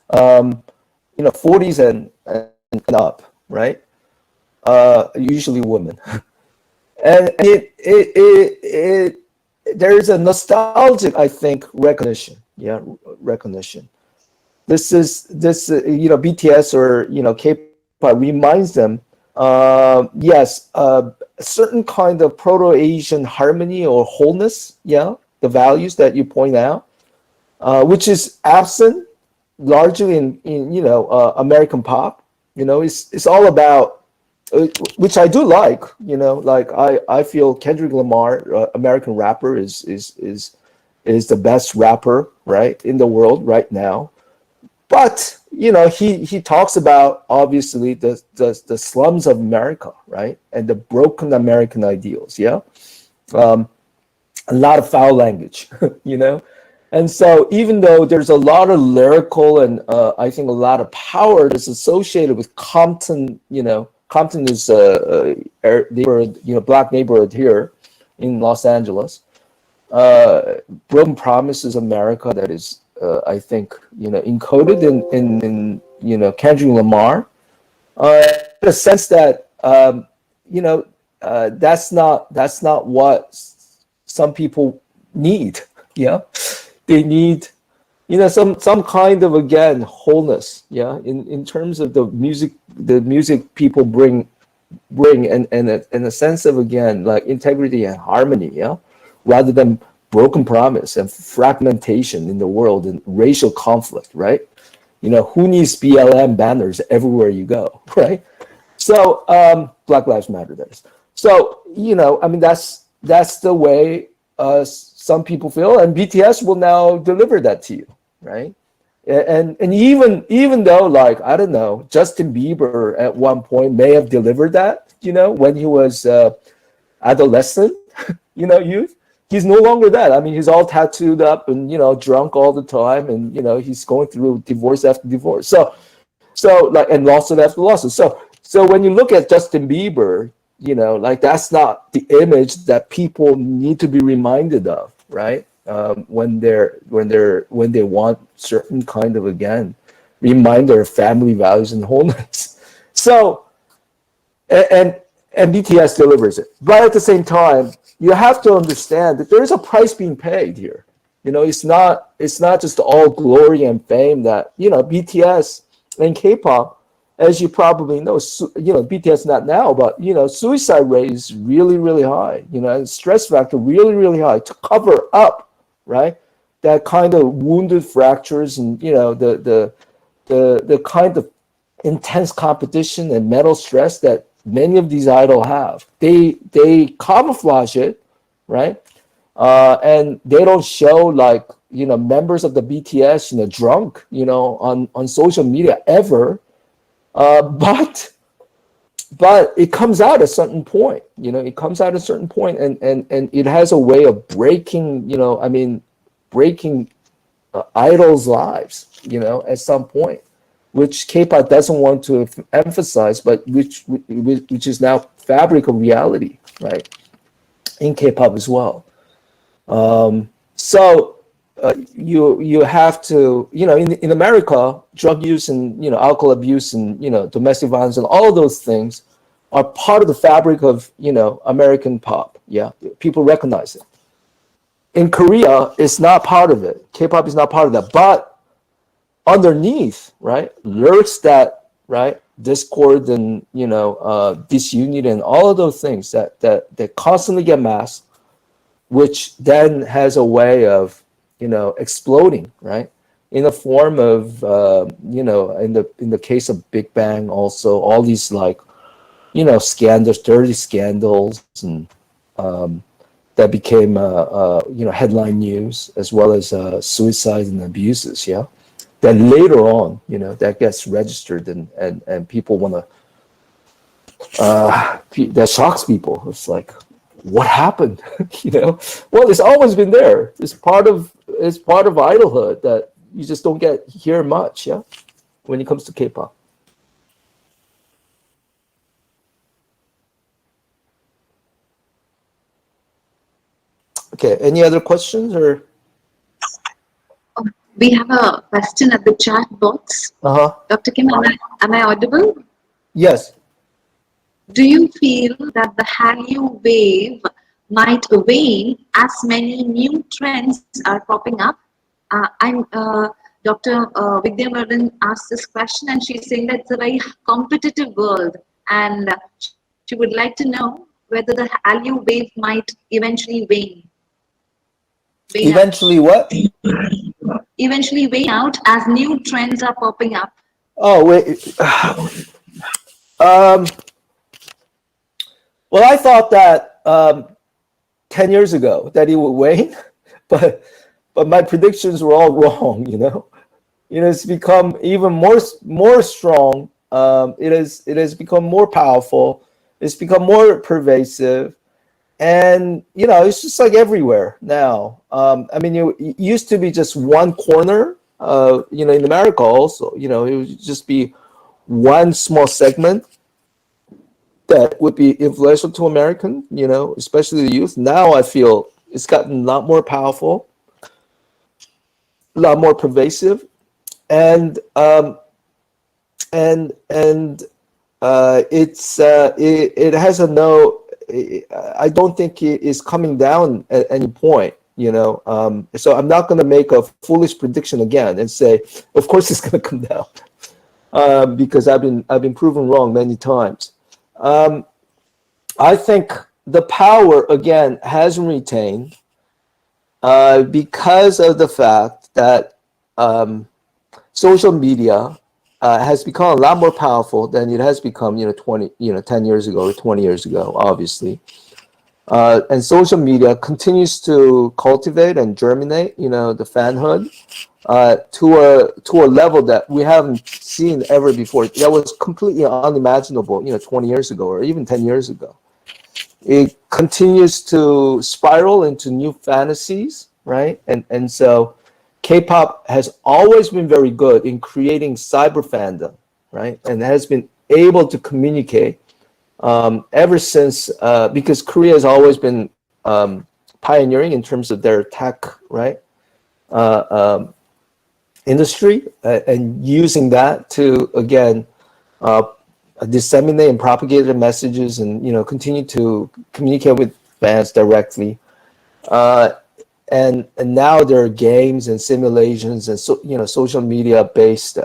know, 40s and up, right? Usually women, and there's a nostalgic, I think, recognition. Yeah, recognition. This BTS or K-pop reminds them, yes, a certain kind of Proto-Asian harmony or wholeness. Yeah, the values that you point out, which is absent largely in American pop. It's all about. Which I do like, like I feel Kendrick Lamar, American rapper, is the best rapper, right, in the world right now. But he talks about obviously the slums of America, right, and the broken American ideals. Yeah, a lot of foul language, And so even though there's a lot of lyrical and I think a lot of power that's associated with Compton, Compton is a neighborhood, black neighborhood here in Los Angeles. Broken Promises America, that is, I think, encoded in Kendrick Lamar. In a sense that that's not what some people need. Yeah, they need. Some kind of, again, wholeness, yeah, in terms of the music people bring and a sense of, again, like integrity and harmony, yeah, rather than broken promise and fragmentation in the world and racial conflict, right? Who needs BLM banners everywhere you go, right? So Black Lives Matter, that is. So I mean, that's the way some people feel, and BTS will now deliver that to you. Right, and even though, like, I don't know, Justin Bieber at one point may have delivered that, when he was adolescent, youth.
he's no longer that. I mean, he's all tattooed up and, you know, drunk all the time, and, you know, he's going through divorce after divorce. So like, and lawsuit after lawsuit. So when you look at Justin Bieber, you know, like, that's not the image that people need to be reminded of, right? When they want certain kind of, again, reminder of family values and wholeness. So, and BTS delivers it. But at the same time, you have to understand that there is a price being paid here. You know, it's not just all glory and fame that, you know, BTS and K-pop, as you probably know, you know, BTS not now, but, you know, suicide rate is really, really high, you know, and stress factor really, really high to cover up, right, that kind of wounded fractures and, you know, the kind of intense competition and mental stress that many of these idols have. They camouflage it, right, and they don't show, like, you know, members of the BTS, you know, drunk, you know, on social media ever. But it comes out at a certain point, you know, it comes out at a certain point, and it has a way of breaking, you know, I mean, breaking idols' lives, you know, at some point, which K-pop doesn't want to emphasize, but which is now fabric of reality, right, in K-pop as well. You have to, you know, in America, drug use and, you know, alcohol abuse and, you know, domestic violence and all those things are part of the fabric of, you know, American pop. Yeah, people recognize it. In Korea, it's not part of it. K-pop is not part of that. But underneath, right, lurks that, right, discord and, you know, disunity and all of those things that constantly get masked, which then has a way of, you know, exploding, right, in the form of, you know, in the case of Big Bang, also all these, like, you know, scandals, dirty scandals, and that became, you know, headline news, as well as suicides and abuses. Yeah, that later on, you know, that gets registered and people want to, that shocks people. It's like, what happened? You know, well, it's always been there. It's part of idolhood that you just don't hear much. Yeah, when it comes to K-pop. Okay, any other questions or?
We have a question at the chat box. Dr. Kim, am I audible?
Yes.
Do you feel that the Hallyu wave might wane as many new trends are popping up? Dr. Vidya Vardan asked this question, and she's saying that it's a very competitive world, and she would like to know whether the Hallyu wave might eventually wane.
Eventually what?
Eventually wane out as new trends are popping up.
Oh, wait. Well, I thought that 10 years ago that it would wane, but my predictions were all wrong. You know, it's become even more strong. It has become more powerful. It's become more pervasive, and you know, it's just like everywhere now. I mean, it used to be just one corner. You know, in America also, you know, it would just be one small segment that would be influential to American, you know, especially the youth. Now I feel it's gotten a lot more powerful, a lot more pervasive, and it has a no. I don't think it is coming down at any point, you know. So I'm not going to make a foolish prediction again and say, of course it's going to come down, because I've been proven wrong many times. I think the power again has retained because of the fact that social media has become a lot more powerful than it has become, 10 years ago or 20 years ago, obviously. And social media continues to cultivate and germinate, the fanhood to a level that we haven't seen ever before. That was completely unimaginable, 20 years ago or even 10 years ago. it continues to spiral into new fantasies, right? And so K-pop has always been very good in creating cyber fandom, right? And has been able to communicate ever since, because Korea has always been pioneering in terms of their tech, right? Industry, and using that to, again, disseminate and propagate their messages, and continue to communicate with fans directly. And now there are games and simulations and social media based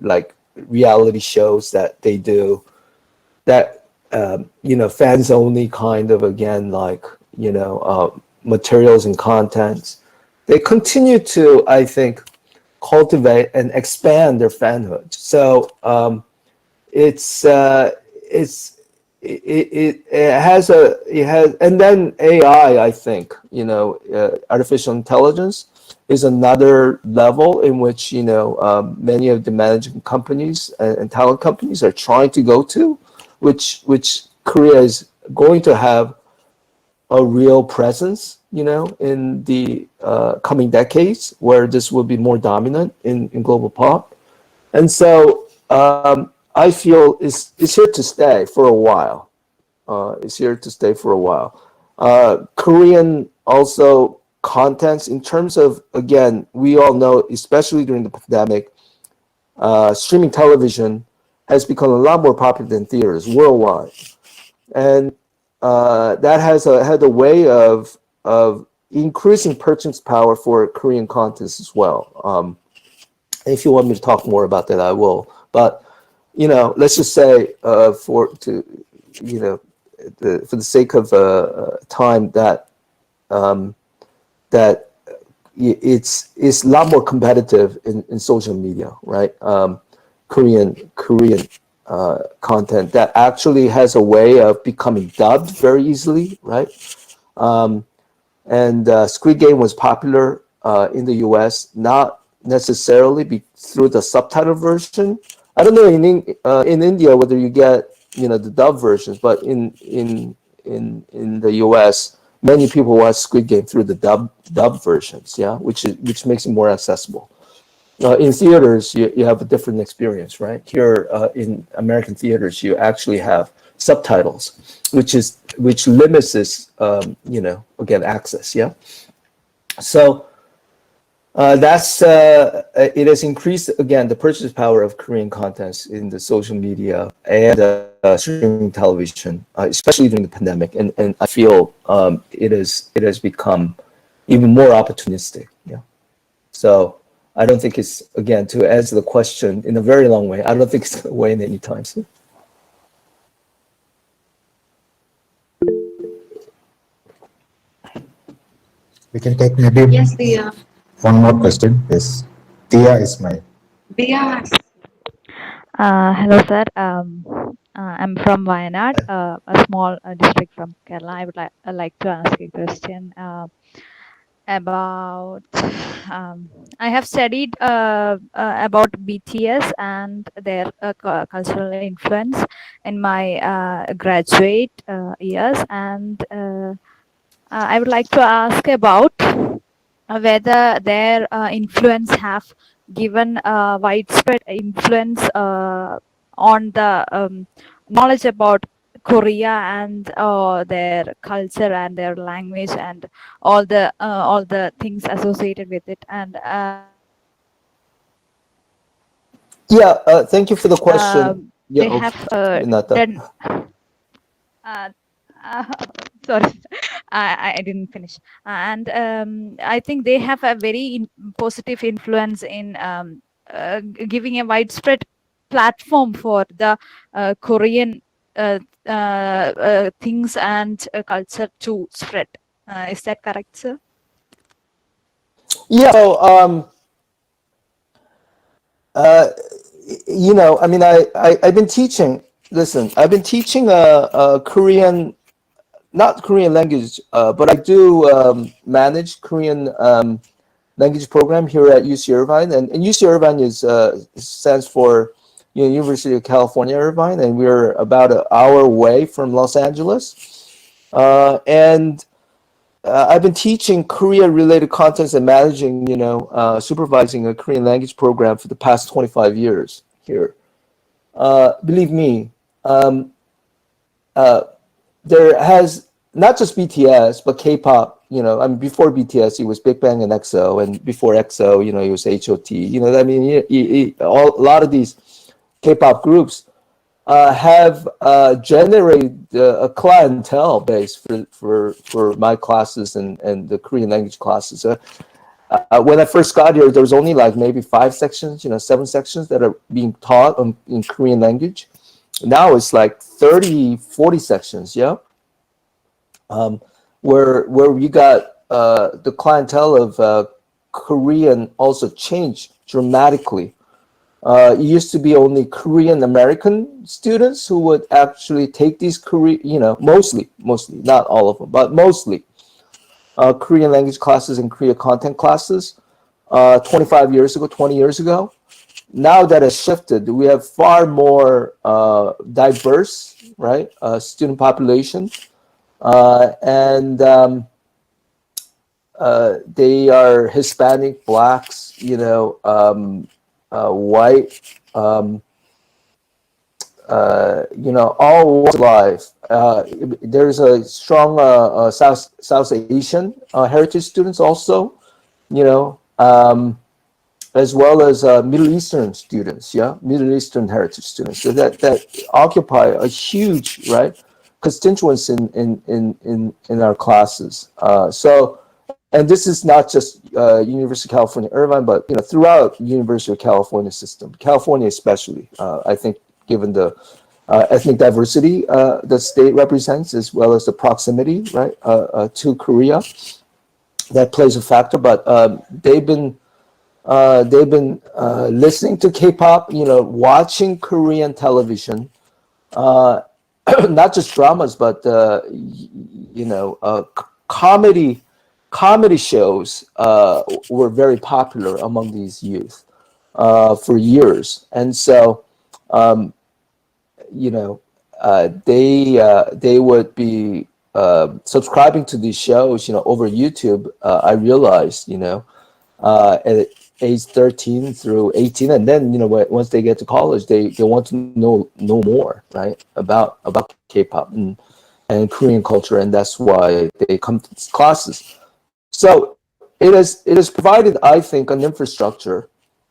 like reality shows that they do that fans only kind of, again, like materials and contents. They continue to, I think, cultivate and expand their fanhood. So it has, and then AI, I think, artificial intelligence is another level in which many of the management companies and talent companies are trying to go to, which Korea is going to have a real presence, in the coming decades, where this will be more dominant in global pop. And so I feel it's here to stay for a while. It's here to stay for a while. Korean also contents, in terms of, again, we all know, especially during the pandemic, streaming television has become a lot more popular than theaters worldwide. And that has had a way of increasing purchase power for Korean contents as well. If you want me to talk more about that, I will. But let's just say for the sake of time, that it's a lot more competitive in social media, right? Korean content that actually has a way of becoming dubbed very easily, right? And Squid Game was popular in the US, not necessarily through the subtitle version. I don't know in India whether you get the dub versions, but in the US, many people watch Squid Game through the dub versions, yeah, which makes it more accessible. In theaters, you have a different experience, right? Here in American theaters, you actually have subtitles, which limits this, again, access, yeah. So that's it has increased, again, the purchase power of Korean contents in the social media and streaming television, especially during the pandemic, and I feel it has become even more opportunistic, yeah. So I don't think it's, again, to answer the question in a very long way, I don't think it's going to wane anytime soon.
We can take maybe one more question. Yes, Tia Ismail.
Hello, sir. I'm from Wayanad, a small district from Kerala. I would like to ask a question about. I have studied about BTS and their cultural influence in my graduate years, and I would like to ask about whether their influence have given widespread influence on the knowledge about Korea and their culture and their language and all the things associated with it. And
thank you for the question.
they have done. Sorry, I didn't finish. And I think they have a very positive influence in giving a widespread platform for the Korean things and culture to spread. Is that correct, sir?
Yeah. So, I mean, I've been teaching. Listen, I've been teaching a Korean, not Korean language, but I do manage Korean language program here at UC Irvine, and UC Irvine stands for University of California, Irvine, and we're about an hour away from Los Angeles. And I've been teaching Korea-related contents and managing, supervising a Korean language program for the past 25 years here. Believe me, there has not just BTS, but K-pop. Before BTS, it was Big Bang and EXO, and before EXO, it was HOT. A lot of these K-pop groups have generated a clientele base for my classes and the Korean language classes. When I first got here, there was only like maybe 5 sections, 7 sections that are being taught in Korean language. Now it's like 30, 40 sections, yeah? Where we got the clientele of Korean also changed dramatically. It used to be only Korean American students who would actually take these mostly, not all of them, but mostly Korean language classes and Korea content classes 25 years ago, 20 years ago. Now that has shifted. We have far more diverse, right, student population. And they are Hispanic, Blacks, white, all walks of life. There's a strong South Asian heritage students also, as well as Middle Eastern students, Middle Eastern heritage students. So that occupy a huge, right, constituents in our classes. And this is not just University of California, Irvine, but throughout the University of California system, California especially. I think given the ethnic diversity the state represents, as well as the proximity, right, to Korea, that plays a factor. But they've been listening to K-pop, watching Korean television, not just dramas, but comedy shows were very popular among these youth for years, and so they would be subscribing to these shows, over YouTube. I realized, at age 13 through 18, and then once they get to college, they want to know more, right, about K-pop and Korean culture, and that's why they come to these classes. So it has provided, I think, an infrastructure,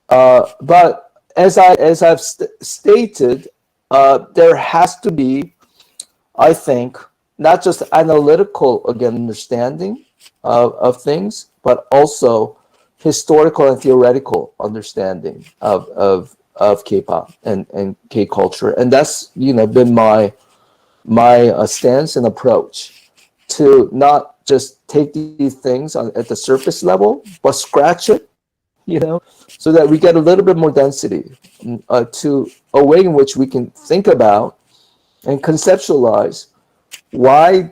but as I've stated, there has to be, I think, not just analytical understanding of things, but also historical and theoretical understanding of K-pop and K culture, and that's been my stance and approach, to not just take these things at the surface level, but scratch it, so that we get a little bit more density, to a way in which we can think about and conceptualize why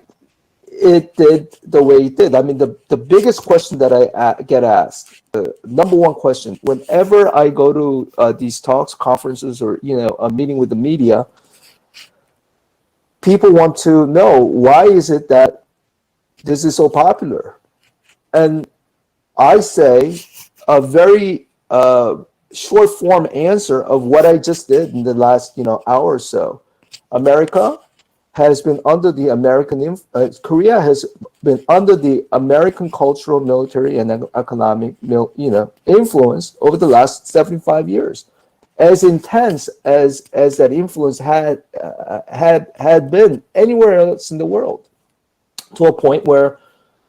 it did the way it did. I mean, the biggest question that I get asked, the number one question, whenever I go to these talks, conferences, or a meeting with the media, people want to know, why is it that this is so popular? And I say a very short form answer of what I just did in the last hour or so. America has been under the American Korea has been under the American cultural, military, and economic influence over the last 75 years. As intense as that influence had been anywhere else in the world, to a point where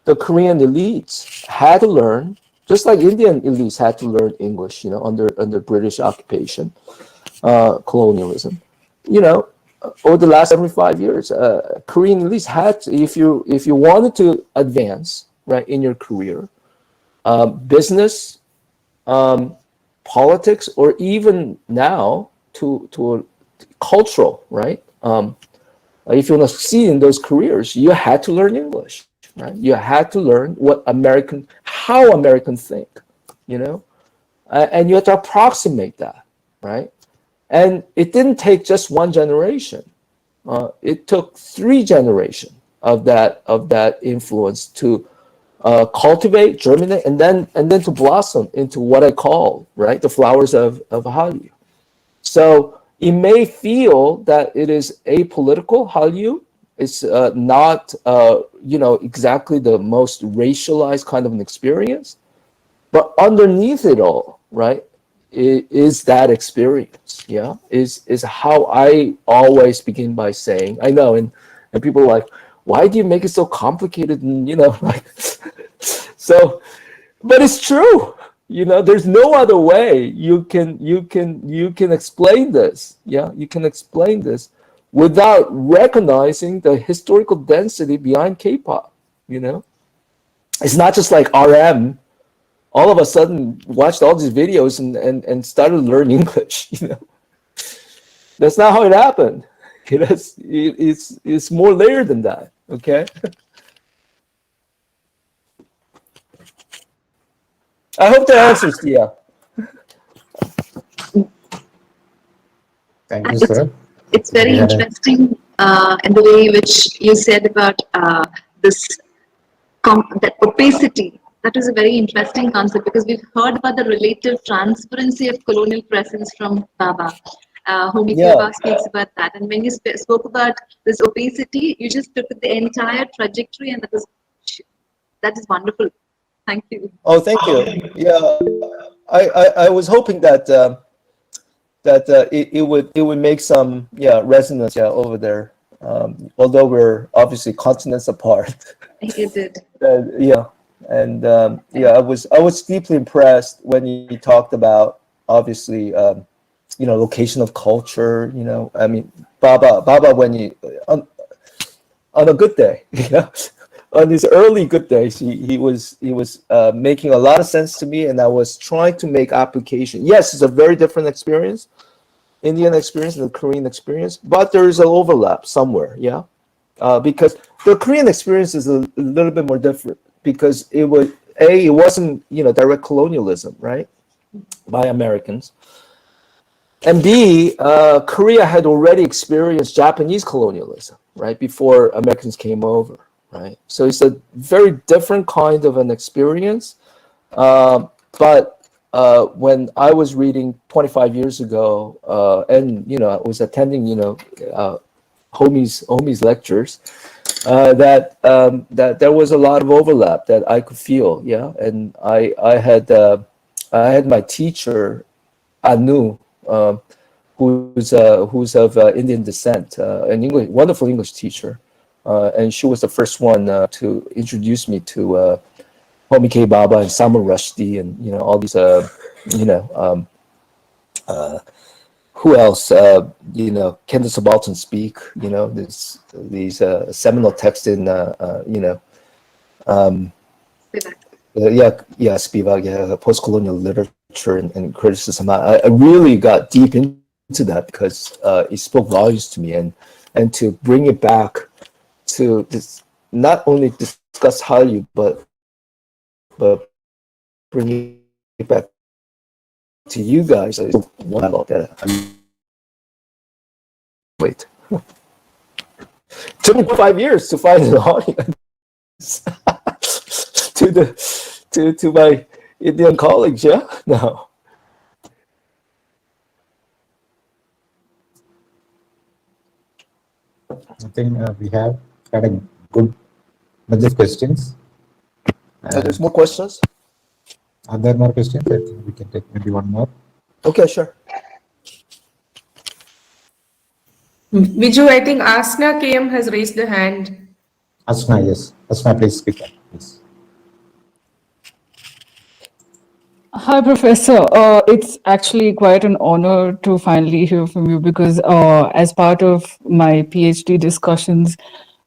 the Korean elites had to learn, just like Indian elites had to learn English, under British occupation, colonialism. Over the last 75 years, Korean elites had to, if you wanted to advance, right, in your career, business, politics, or even now to cultural, right? If you want to succeed in those careers, you had to learn English, right? You had to learn how Americans think, and you have to approximate that, right? And it didn't take just one generation. It took 3 generations of that influence to cultivate, germinate, and then to blossom into what I call, right, the flowers of Hallyu. So it may feel that it is apolitical Hallyu. It's not, exactly the most racialized kind of an experience, but underneath it all, right, is that experience. Yeah, is how I always begin by saying. I know, and people are like, why do you make it so complicated? And like, so, but it's true. There's no other way you can explain this. Yeah, you can explain this without recognizing the historical density behind K-pop. It's not just like RM all of a sudden watched all these videos and started learning English. That's not how it happened. It's more layered than that. Okay. I hope that answers, Tia.
Thank you, sir.
It's very interesting in the way which you said about that opacity. That is a very interesting concept because we've heard about the relative transparency of colonial presence from Baba. Homie Baba speaks about that. And when you spoke about this opacity, you just took the entire trajectory, and that is wonderful. Thank you.
Oh, thank you. Yeah, I was hoping that it would make some resonance over there. Although we're obviously continents apart.
It did.
And I was deeply impressed when you talked about obviously location of culture. I mean, Baba when you on a good day, on his early good days, he was making a lot of sense to me, and I was trying to make application. Yes, it's a very different experience, Indian experience and the Korean experience, but there is an overlap somewhere. Yeah, because the Korean experience is a little bit more different. Because it wasn't direct colonialism, right, by Americans, and B, Korea had already experienced Japanese colonialism, right, before Americans came over, right. So it's a very different kind of an experience. But when I was reading 25 years ago, and I was attending Homie's lectures. That there was a lot of overlap that I could feel, and I had my teacher Anu, who's of Indian descent, an wonderful English teacher, and she was the first one to introduce me to Homi K. Baba and Salman Rushdie and all these who else? Kendall Subaltern speak. These seminal texts in Spivak, post-colonial literature and criticism. I really got deep into that because it spoke volumes to me, and to bring it back to this, not only discuss Hallyu, but bring it back to you guys. Wait. Took me 5 years to find an audience to my Indian colleagues. Yeah, no.
I think we have had a good bunch of questions.
There's more questions.
Are there more questions? I think we can take maybe one more.
Okay, sure.
Viju, I think Asna KM has raised the hand.
Asna, yes. Asna, please speak up, please.
Hi, Professor. It's actually quite an honor to finally hear from you because as part of my PhD discussions,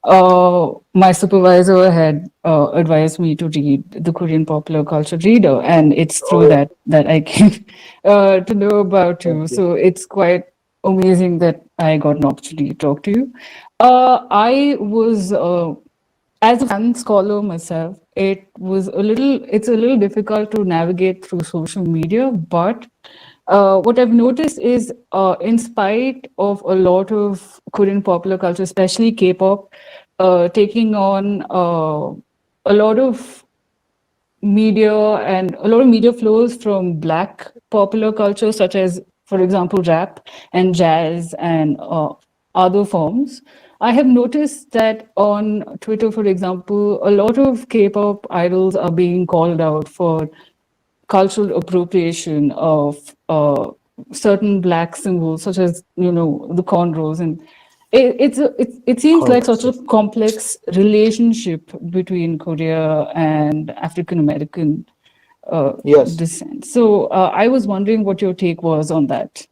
my supervisor had advised me to read the Korean popular culture reader, and it's through that I came to know about you. So it's quite amazing that I got an opportunity to talk to you. I was, as a fan scholar myself, it's a little difficult to navigate through social media, but what I've noticed is, in spite of a lot of Korean popular culture, especially K-pop, taking on a lot of media and a lot of media flows from Black popular culture, such as, for example, rap and jazz and other forms. I have noticed that on Twitter, for example, a lot of K-pop idols are being called out for cultural appropriation of certain Black symbols, such as, you know, the cornrows. And it seems like such a complex relationship between Korea and African American
Yes.
descent. So I was wondering what your take was on that.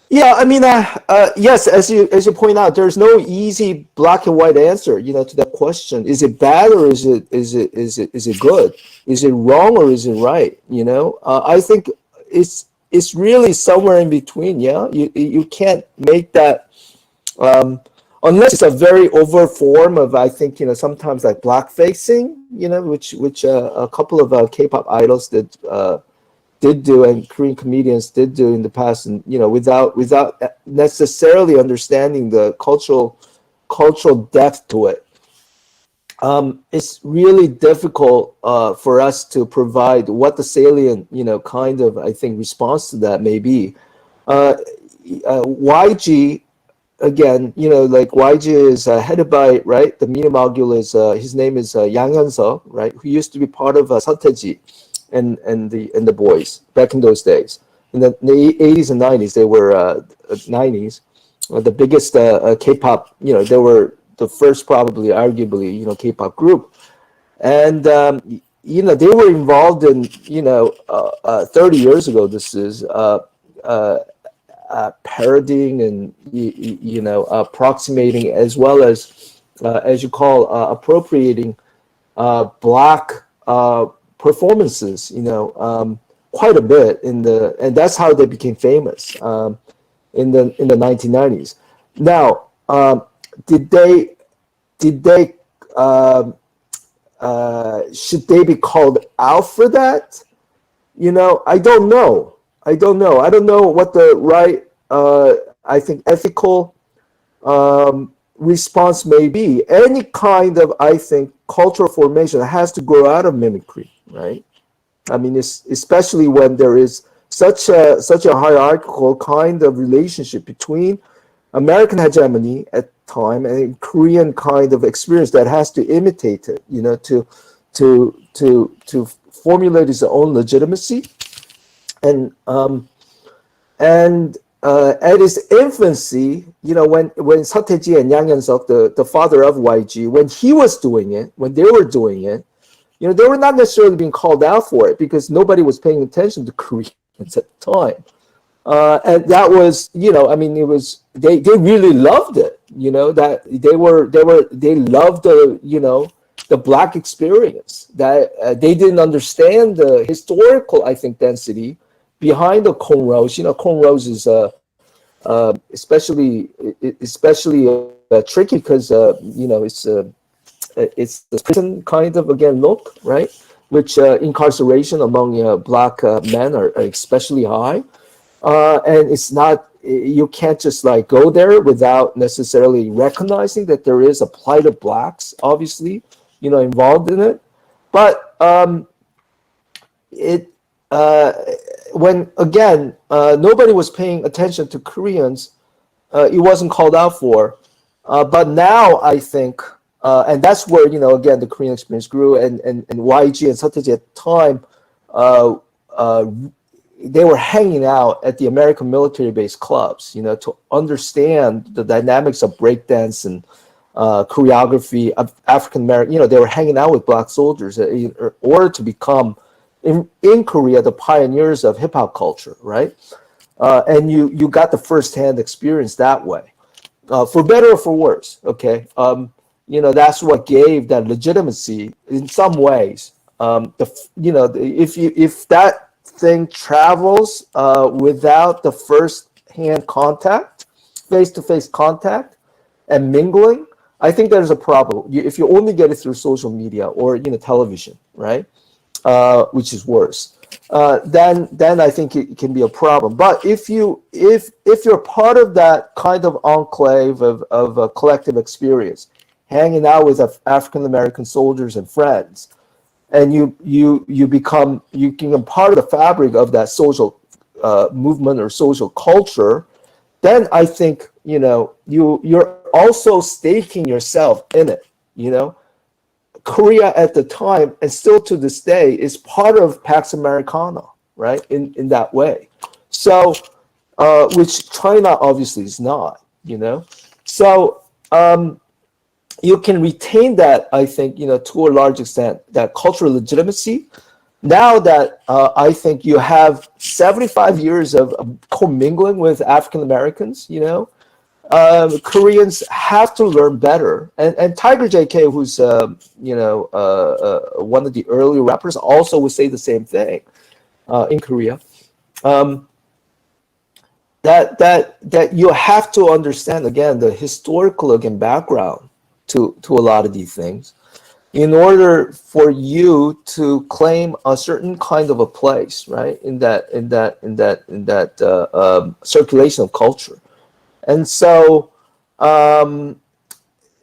Yeah, I mean, yes, as you point out, there's no easy black and white answer, you know, to that question. Is it bad or is it good? Is it wrong or is it right? You know, I think it's really somewhere in between. Yeah, you can't make that unless it's a very overt form of, I think, you know, sometimes like black facing, you know, which a couple of K-pop idols did do, and Korean comedians did do in the past, and you know, without necessarily understanding the cultural depth to it. It's really difficult for us to provide what the salient, you know, kind of, I think, response to that may be. YG, again, you know, like YG is headed by, right, the media mogul is his name is Yang Hyun-seo, right, who used to be part of Sateji and the boys back in those days. In the 80s and 90s, they were 90s, the biggest K-pop, you know, they were the first, probably, arguably, you know, K-pop group. And, you know, they were involved in, you know, 30 years ago, this is parodying and, you know, approximating, as well as you call, appropriating Black performances, you know, quite a bit and that's how they became famous in the 1990s. Now, should they be called out for that? You know, I don't know what the right, I think, ethical response may be. Any kind of, I think, cultural formation has to grow out of mimicry, right? I mean, especially when there is such a hierarchical kind of relationship between American hegemony at time and Korean kind of experience that has to imitate it, you know, to formulate its own legitimacy. And at its infancy, you know, when Sateji and Yang Hyun-suk, the father of YG, when he was doing it, when they were doing it, you know, they were not necessarily being called out for it because nobody was paying attention to Koreans at the time. And that was, you know, I mean, it was, they really loved it, you know, that they loved the, you know, the Black experience, that they didn't understand the historical, I think, density behind the cornrows. You know, cornrows is especially tricky because you know, it's the prison kind of, again, look, right, which incarceration among Black men are especially high, and it's not, you can't just like go there without necessarily recognizing that there is a plight of Blacks, obviously, you know, involved in it. But when, again, nobody was paying attention to Koreans, it wasn't called out for. But now I think, and that's where, you know, again, the Korean experience grew, and YG and Sateji at the time, they were hanging out at the American military-based clubs, you know, to understand the dynamics of breakdance and choreography of African American. You know, they were hanging out with Black soldiers in order to become, in Korea, the pioneers of hip hop culture, right? And you got the firsthand experience that way, for better or for worse. Okay, you know, that's what gave that legitimacy in some ways. You know, if that thing travels without the first-hand contact, face-to-face contact, and mingling, I think there's a problem. If you only get it through social media or, you know, television, right? Which is worse. then I think it can be a problem. But if you're part of that kind of enclave of a collective experience, hanging out with African American soldiers and friends, and you become part of the fabric of that social movement or social culture, then I think you're also staking yourself in it. Korea at the time, and still to this day, is part of Pax Americana, right? In that way. So, which China obviously is not, So you can retain that, I think, to a large extent, that cultural legitimacy. Now that I think you have 75 years of commingling with African Americans, Koreans have to learn better. And Tiger JK, who's one of the early rappers, also would say the same thing in Korea. That you have to understand again the historical background to a lot of these things in order for you to claim a certain kind of a place, right? In that circulation of culture. And so,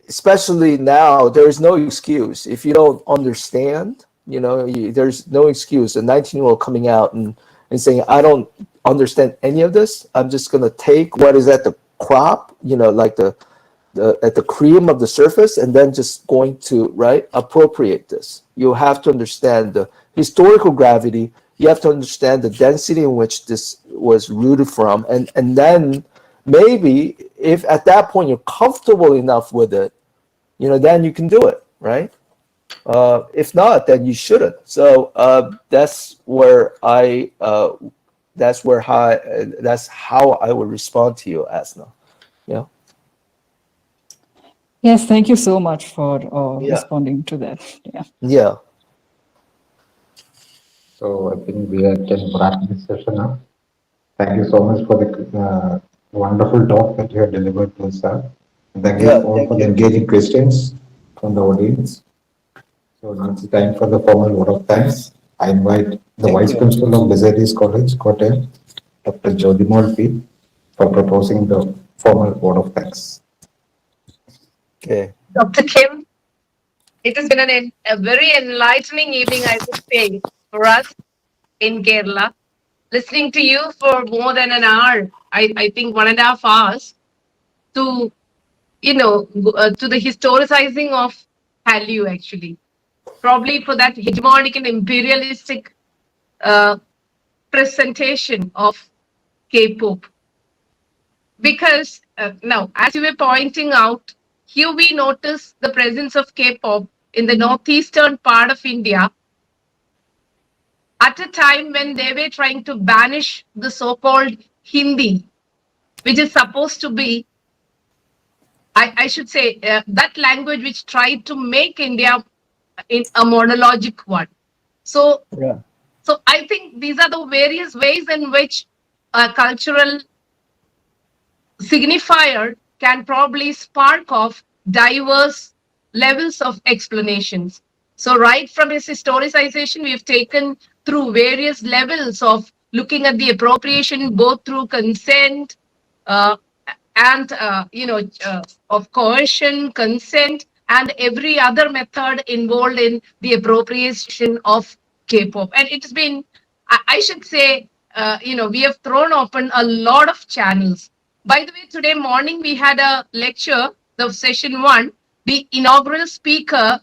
especially now, there is no excuse. If you don't understand, there's no excuse. A 19-year-old coming out and saying, I don't understand any of this. I'm just going to take what is at the crop, like at the cream of the surface, and then just going to, appropriate this. You have to understand the historical gravity. You have to understand the density in which this was rooted from. And then, maybe if at that point you're comfortable enough with it, then you can do it, right? If not, then you shouldn't. So that's how I would respond to you, Asna. Yeah.
Yes, thank you so much for responding to that. Yeah.
Yeah.
So I think we can wrap this session up. Thank you so much for the wonderful talk that you have delivered to us, sir. And thank you all for the engaging questions from the audience. So now it's time for the formal vote of thanks. I invite the Vice Principal of Baselius College, Kottayam, Dr. Jodhimol P, for proposing the formal vote of thanks.
Okay.
Dr. Kim, it has been a very enlightening evening, I would say, for us in Kerala. Listening to you for more than an hour, I think 1.5 hours, to to the historicizing of Hallyu, actually, probably for that hegemonic and imperialistic presentation of K-pop. Because now, as you were pointing out, here we notice the presence of K-pop in the northeastern part of India at a time when they were trying to banish the so-called Hindi, which is supposed to be, I should say, that language which tried to make India in a monologic one. So, so I think these are the various ways in which a cultural signifier can probably spark off diverse levels of explanations. So right from his historicization, we've taken through various levels of looking at the appropriation, both through consent and, of coercion, consent, and every other method involved in the appropriation of K-pop. And it's been, I should say, we have thrown open a lot of channels. By the way, today morning we had a lecture, the session 1, the inaugural speaker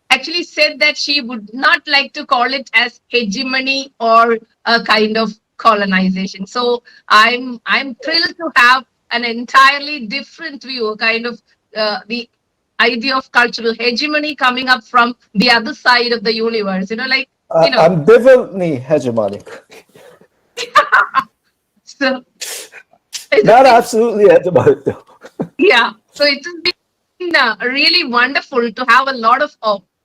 actually said that she would not like to call it as hegemony or a kind of colonization. So I'm thrilled to have an entirely different view, kind of the idea of cultural hegemony coming up from the other side of the universe.
Ambivalently hegemonic.
So
not absolutely hegemonic though.
Yeah, so it has been really wonderful to have a lot of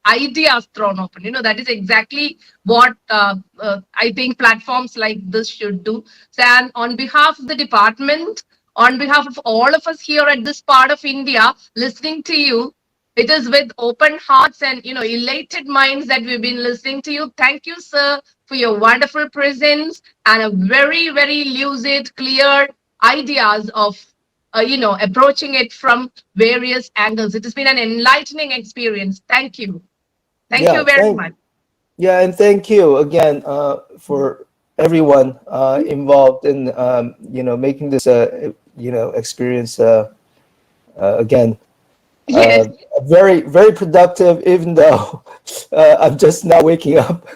ideas thrown open. That is exactly what I think platforms like this should do. So, and on behalf of the department, on behalf of all of us here at this part of India, listening to you, It is with open hearts and, elated minds that we've been listening to you. Thank you, sir, for your wonderful presence and a very, very lucid, clear ideas of, approaching it from various angles. It has been an enlightening experience. Thank you. Thank you very much.
Yeah, and thank you again for everyone involved in making this experience again.
Yes.
Very, very productive, even though I'm just now waking up.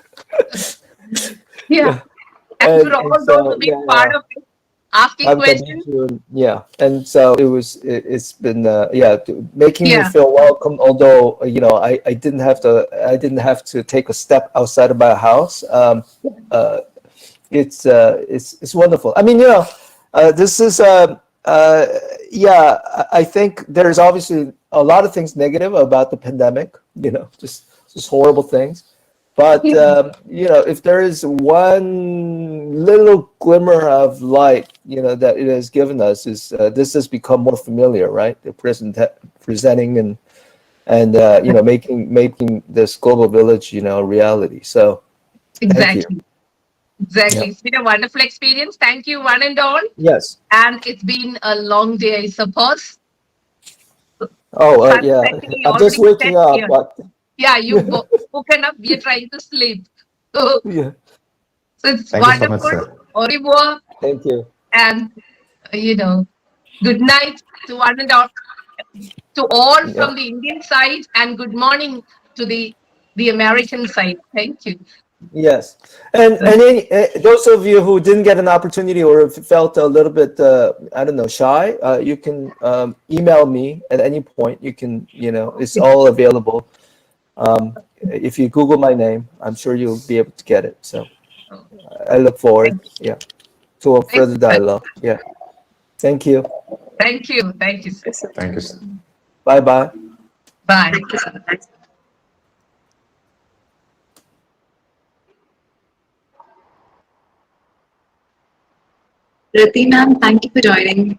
Yeah. And for all those who be part of it, asking questions.
Yeah, and so it's been making me
Yeah.
feel welcome. Although I didn't have to take a step outside of my house. It's wonderful. I mean, this is I think there's obviously a lot of things negative about the pandemic. Just horrible things. But if there is one little glimmer of light, that it has given us is this has become more familiar, right? The presenting and making this global village, reality. So
Exactly.
thank you.
Exactly.
Yeah.
It's been a wonderful experience. Thank you, one and all.
Yes.
And it's been a long day, I suppose.
Oh, yeah.
Sunsetting
I'm just
already
waking
set
up,
here.
but
Yeah, you've woken up. We are trying to sleep. So
yeah.
it's
Thank you so much,
wonderful.
sir.
Au revoir.
Thank you.
And, good night to one and all, to all from the Indian side, and good morning to the American side. Thank you.
Yes, and those of you who didn't get an opportunity or felt a little bit, I don't know, shy, you can email me at any point. You can, it's all available. If you Google my name, I'm sure you'll be able to get it. So I look forward, to a further dialogue. Yeah, thank you.
Thank you. Thank you, sir.
Thank you, sir.
Bye-bye.
Bye.
Thank you, sir. Rati ma'am, thank you for joining.